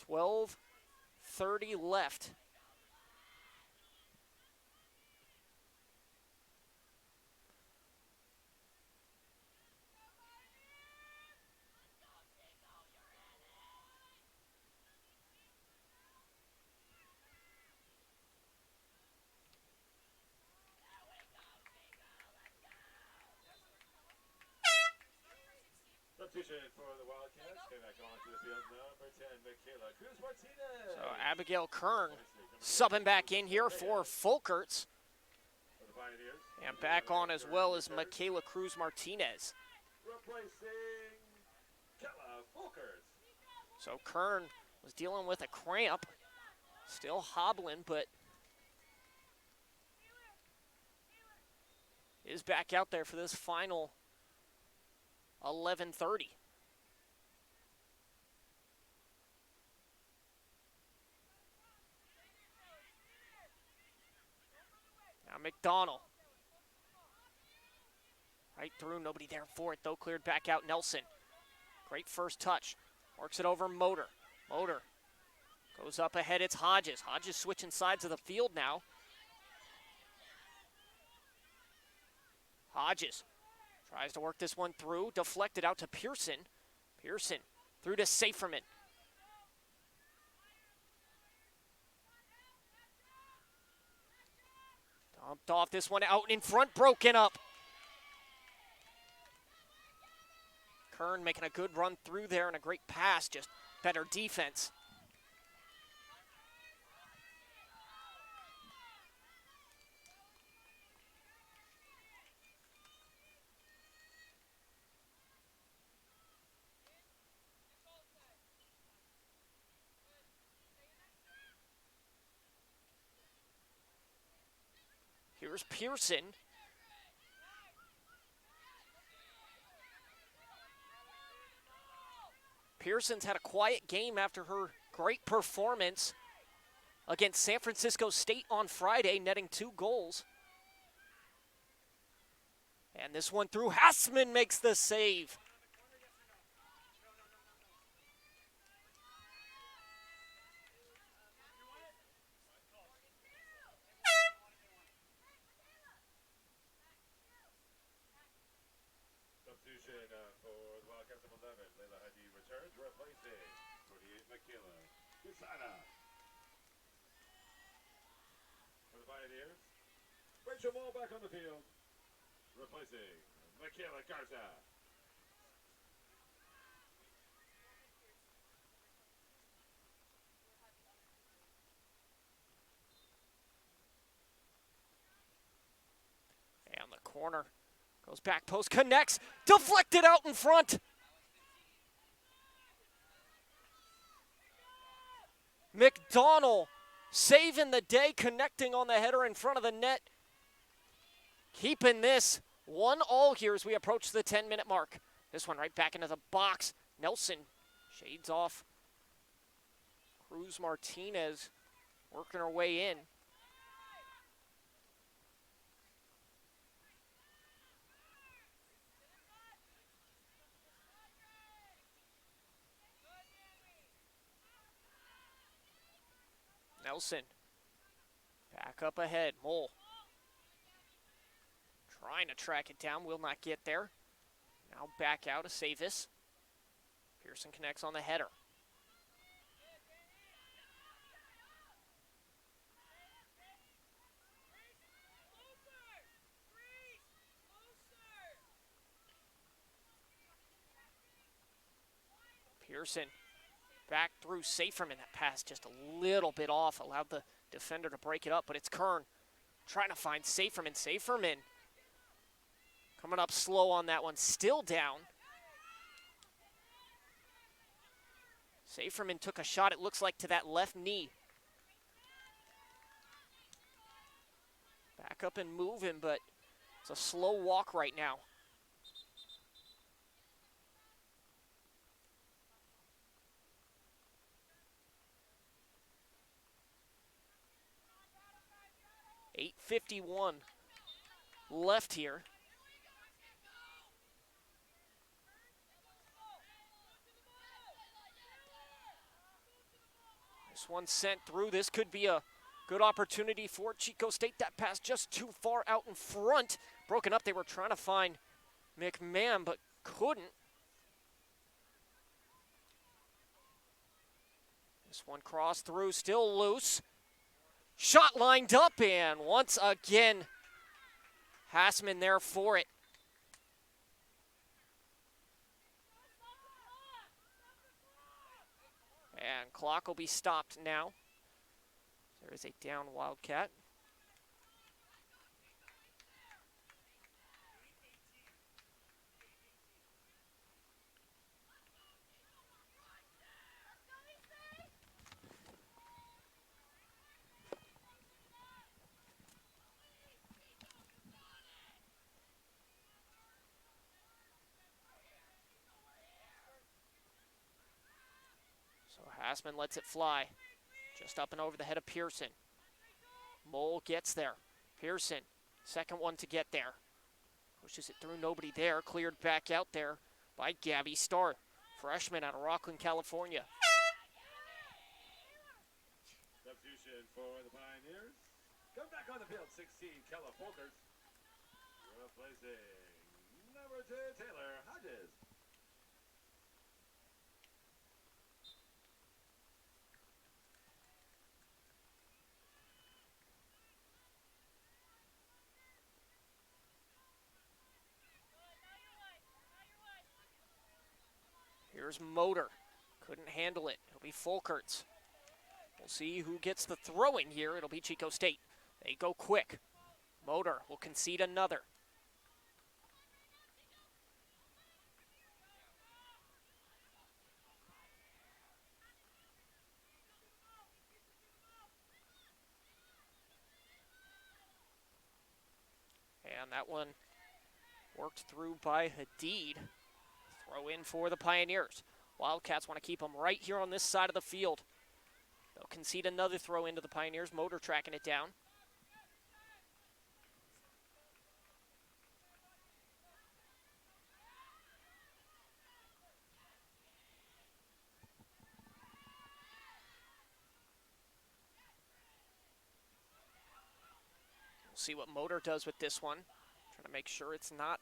.30 left. Substitution for the Wildcats. Came back onto the field. Number 10, Michaela Cruz-Martinez. So Abigail Kern subbing back in here for Folkerts. And back on as well as Michaela Cruz-Martinez. Replacing Kella Folkerts. So Kern was dealing with a cramp. Still hobbling, but is back out there for this final 11:30. Now McDonald. Right through, nobody there for it though. Cleared back out Nelson. Great first touch. Works it over Motor. Motor goes up ahead, it's Hodges. Hodges switching sides of the field now. Hodges tries to work this one through, deflected out to Pearson. Pearson through to Saferman. Dumped off this one out in front, broken up. Kern making a good run through there and a great pass, just better defense. Here's Pearson. Pearson's had a quiet game after her great performance against San Francisco State on Friday, netting 2 goals. And this one through, Hassman makes the save. Substitution for the Wildcats of 11. Layla Hadi returns, replacing 48 Michaela Quesada. For the Pioneers, Rachel Wall back on the field, replacing Michaela Garza. And the corner goes back post, connects, deflected out in front. McDonald saving the day, connecting on the header in front of the net. Keeping this 1-1 here as we approach the 10-minute mark. This one right back into the box. Nelson shades off. Cruz-Martinez working her way in. Nelson back up ahead. Mole trying to track it down, will not get there. Now back out to Savis. Pearson connects on the header. Pearson back through Saferman. That pass just a little bit off, allowed the defender to break it up, but it's Kern trying to find Saferman. Saferman coming up slow on that one, still down. Saferman took a shot, it looks like, to that left knee. Back up and moving, but it's a slow walk right now. .851 left here. This one sent through. This could be a good opportunity for Chico State. That pass just too far out in front. Broken up. They were trying to find McMahon, but couldn't. This one crossed through, still loose. Shot lined up, and once again, Hassman there for it. And clock will be stopped now. There is a down Wildcat. Hassman lets it fly. Just up and over the head of Pearson. Mole gets there. Pearson, second one to get there. Pushes it through, nobody there. Cleared back out there by Gabby Starr, freshman out of Rockland, California. Substitution for the Pioneers. Come back on the field, 16, Kella Folkers. Replacing number 2, Taylor Hodges. Here's Motor. Couldn't handle it. It'll be Folkerts. We'll see who gets the throw in here. It'll be Chico State. They go quick. Motor will concede another. And that one worked through by Hadid. Throw in for the Pioneers. Wildcats want to keep them right here on this side of the field. They'll concede another throw into the Pioneers. Motor tracking it down. We'll see what Motor does with this one. Trying to make sure it's not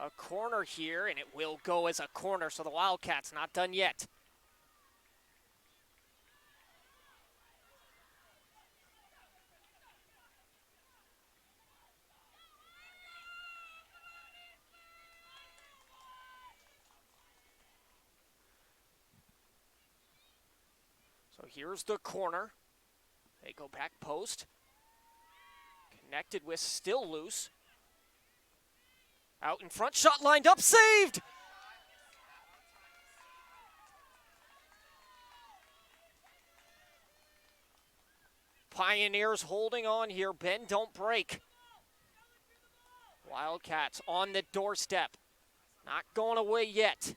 a corner here, and it will go as a corner, so the Wildcats not done yet. So here's the corner. They go back post. Connected with, still loose. Out in front, shot lined up, saved! Pioneers holding on here. Bend, don't break. Wildcats on the doorstep. Not going away yet.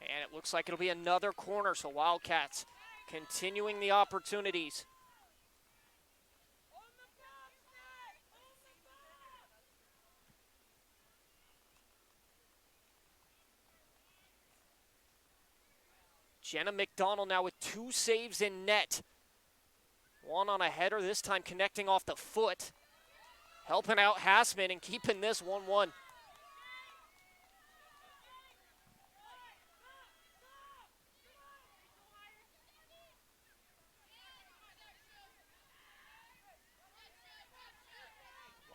And it looks like it'll be another corner, so Wildcats continuing the opportunities. Jenna McDonald now with 2 saves in net. One on a header, this time connecting off the foot. Helping out Hassman and keeping this 1-1.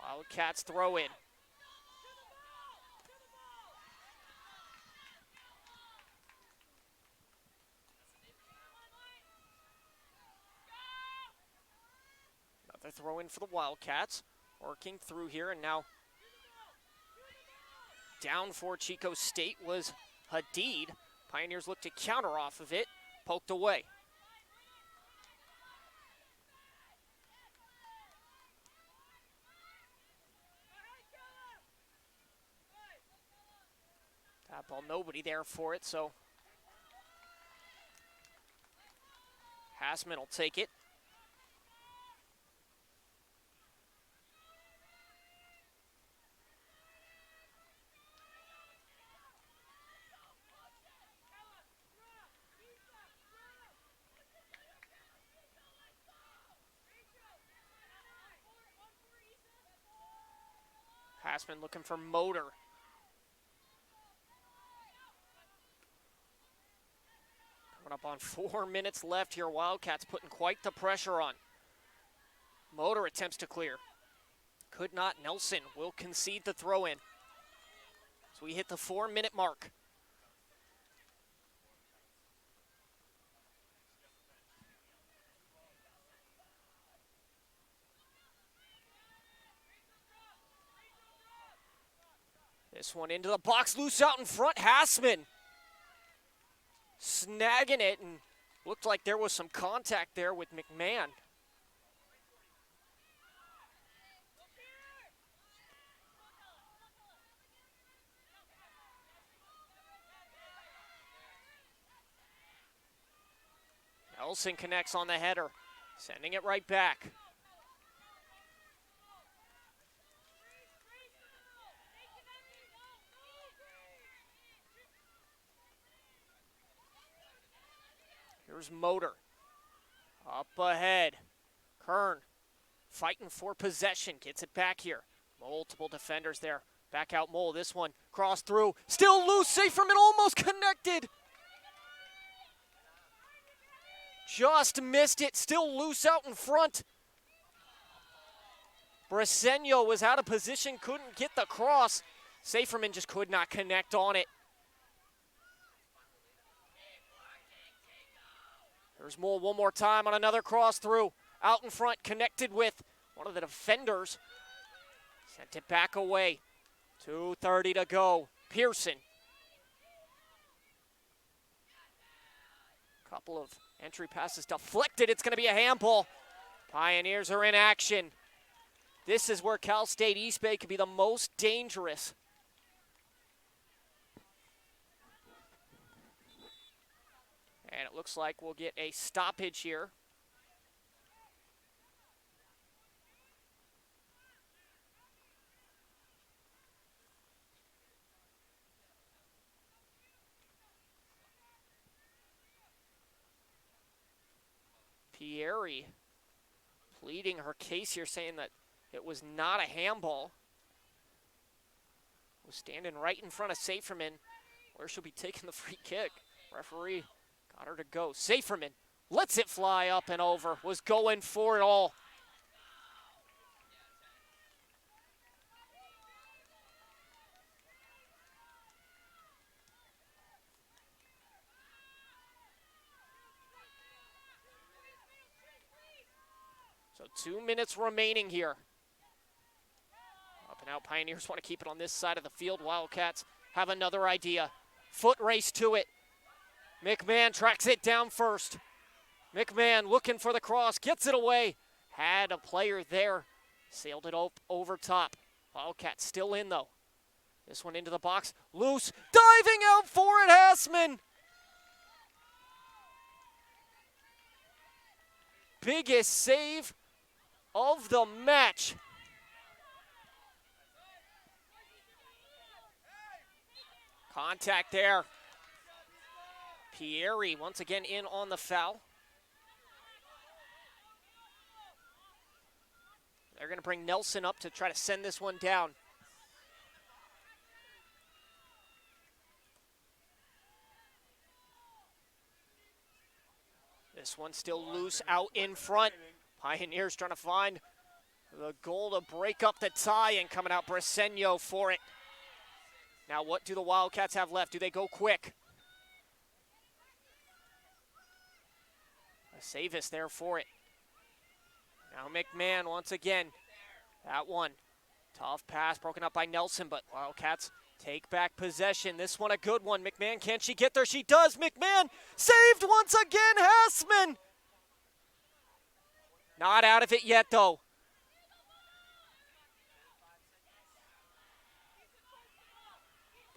Wildcats throw in. throw in for the Wildcats. Working through here, and now down for Chico State was Hadid. Pioneers look to counter off of it. Poked away. That ball, nobody there for it, so Hassman will take it. Hassman looking for Motor. Coming up on 4 minutes left here. Wildcats putting quite the pressure on. Motor attempts to clear. Could not. Nelson will concede the throw in. So we hit the 4-minute mark. This one into the box, loose out in front, Hassman. Snagging it, and looked like there was some contact there with McMahon. Nelson connects on the header, sending it right back. Here's Motor. Up ahead. Kern fighting for possession. Gets it back here. Multiple defenders there. Back out Mole. This one cross through. Still loose. Saferman almost connected. Just missed it. Still loose out in front. Briseño was out of position. Couldn't get the cross. Saferman just could not connect on it. There's Mole one more time on another cross through. Out in front, connected with one of the defenders. Sent it back away. 2:30 to go. Pearson. Couple of entry passes deflected. It's going to be a handball. Pioneers are in action. This is where Cal State East Bay could be the most dangerous. And it looks like we'll get a stoppage here. Pieri pleading her case here, saying that it was not a handball. Was standing right in front of Saferman, where she'll be taking the free kick. Referee got her to go. Saferman lets it fly up and over. Was going for it all. So 2 minutes remaining here. Up and out, Pioneers want to keep it on this side of the field. Wildcats have another idea. Foot race to it. McMahon tracks it down first. McMahon looking for the cross, gets it away. Had a player there, sailed it over top. Wildcats still in though. This one into the box, loose, diving out for it, Hassman. Biggest save of the match. Contact there. Pieri once again in on the foul. They're going to bring Nelson up to try to send this one down. This one still loose out in front. Pioneers trying to find the goal to break up the tie, and coming out Briseño for it. Now what do the Wildcats have left? Do they go quick? Savis there for it. Now McMahon once again. That one. Tough pass broken up by Nelson, but Wildcats take back possession. This one a good one. McMahon, can she get there? She does. McMahon saved once again. Hassman. Not out of it yet, though.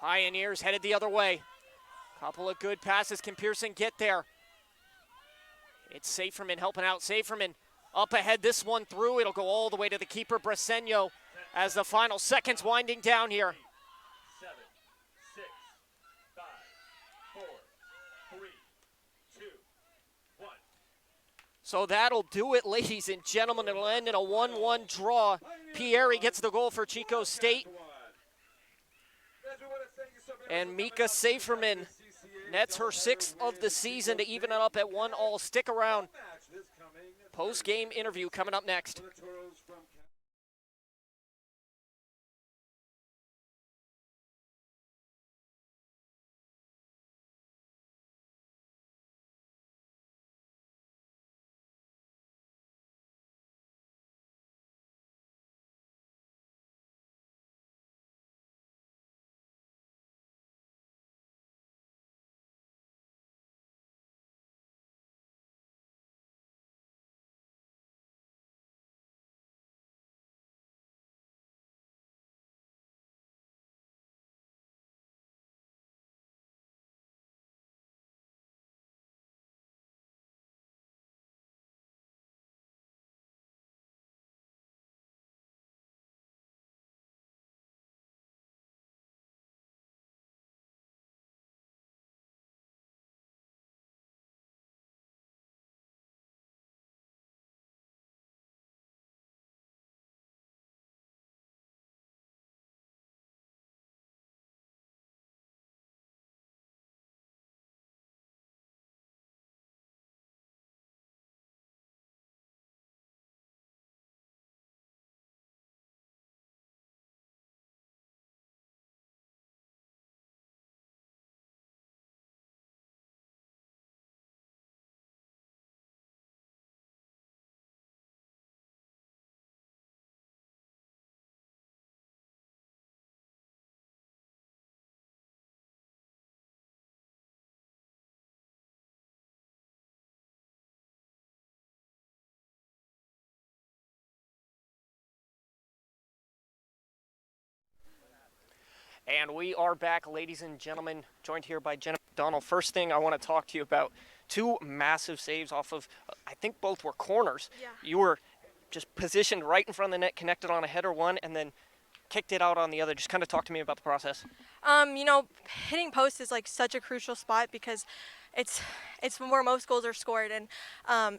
Pioneers headed the other way. Couple of good passes. Can Pearson get there? It's Saferman helping out. Saferman up ahead. This one through. It'll go all the way to the keeper, Bresenio, as the final seconds winding down here. 7, 6, 5, 4, 3, 2, 1. So that'll do it, ladies and gentlemen. It'll end in a 1-1 draw. Pieri gets the goal for Chico State. And Mika Saferman nets her 6th of the season to even it up at 1-1. Stick around. Post-game interview coming up next. And we are back, ladies and gentlemen, joined here by Jenna McDonald. First thing I want to talk to you about, 2 massive saves off of, I think both were corners. Yeah. You were just positioned right in front of the net, connected on a header one, and then kicked it out on the other. Just kind of talk to me about the process. Hitting post is like such a crucial spot because it's where most goals are scored, and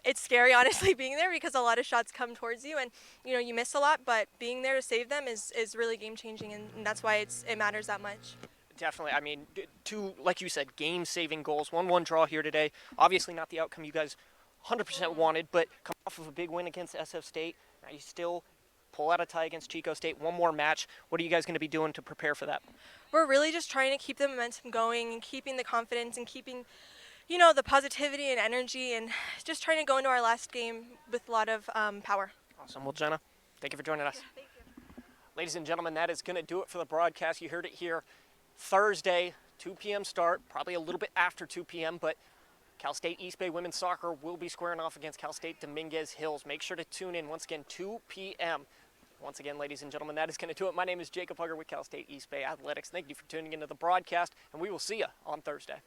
it's scary honestly being there because a lot of shots come towards you, and you miss a lot, but being there to save them is really game changing, and that's why it matters that much. Definitely. I mean, 2, like you said, game-saving goals. 1-1 draw here today. Obviously not the outcome you guys 100% wanted, but come off of a big win against SF State. Now you still pull out a tie against Chico State. 1 more match. What are you guys going to be doing to prepare for that? We're really just trying to keep the momentum going and keeping the confidence and keeping the positivity and energy, and just trying to go into our last game with a lot of power. Awesome. Well, Jenna, thank you for joining us. Yeah, thank you. Ladies and gentlemen, that is going to do it for the broadcast. You heard it here. Thursday, 2 p.m. start, probably a little bit after 2 p.m., but Cal State East Bay women's soccer will be squaring off against Cal State Dominguez Hills. Make sure to tune in once again, 2 p.m. Once again, ladies and gentlemen, that is going to do it. My name is Jacob Hugger with Cal State East Bay Athletics. Thank you for tuning into the broadcast, and we will see you on Thursday.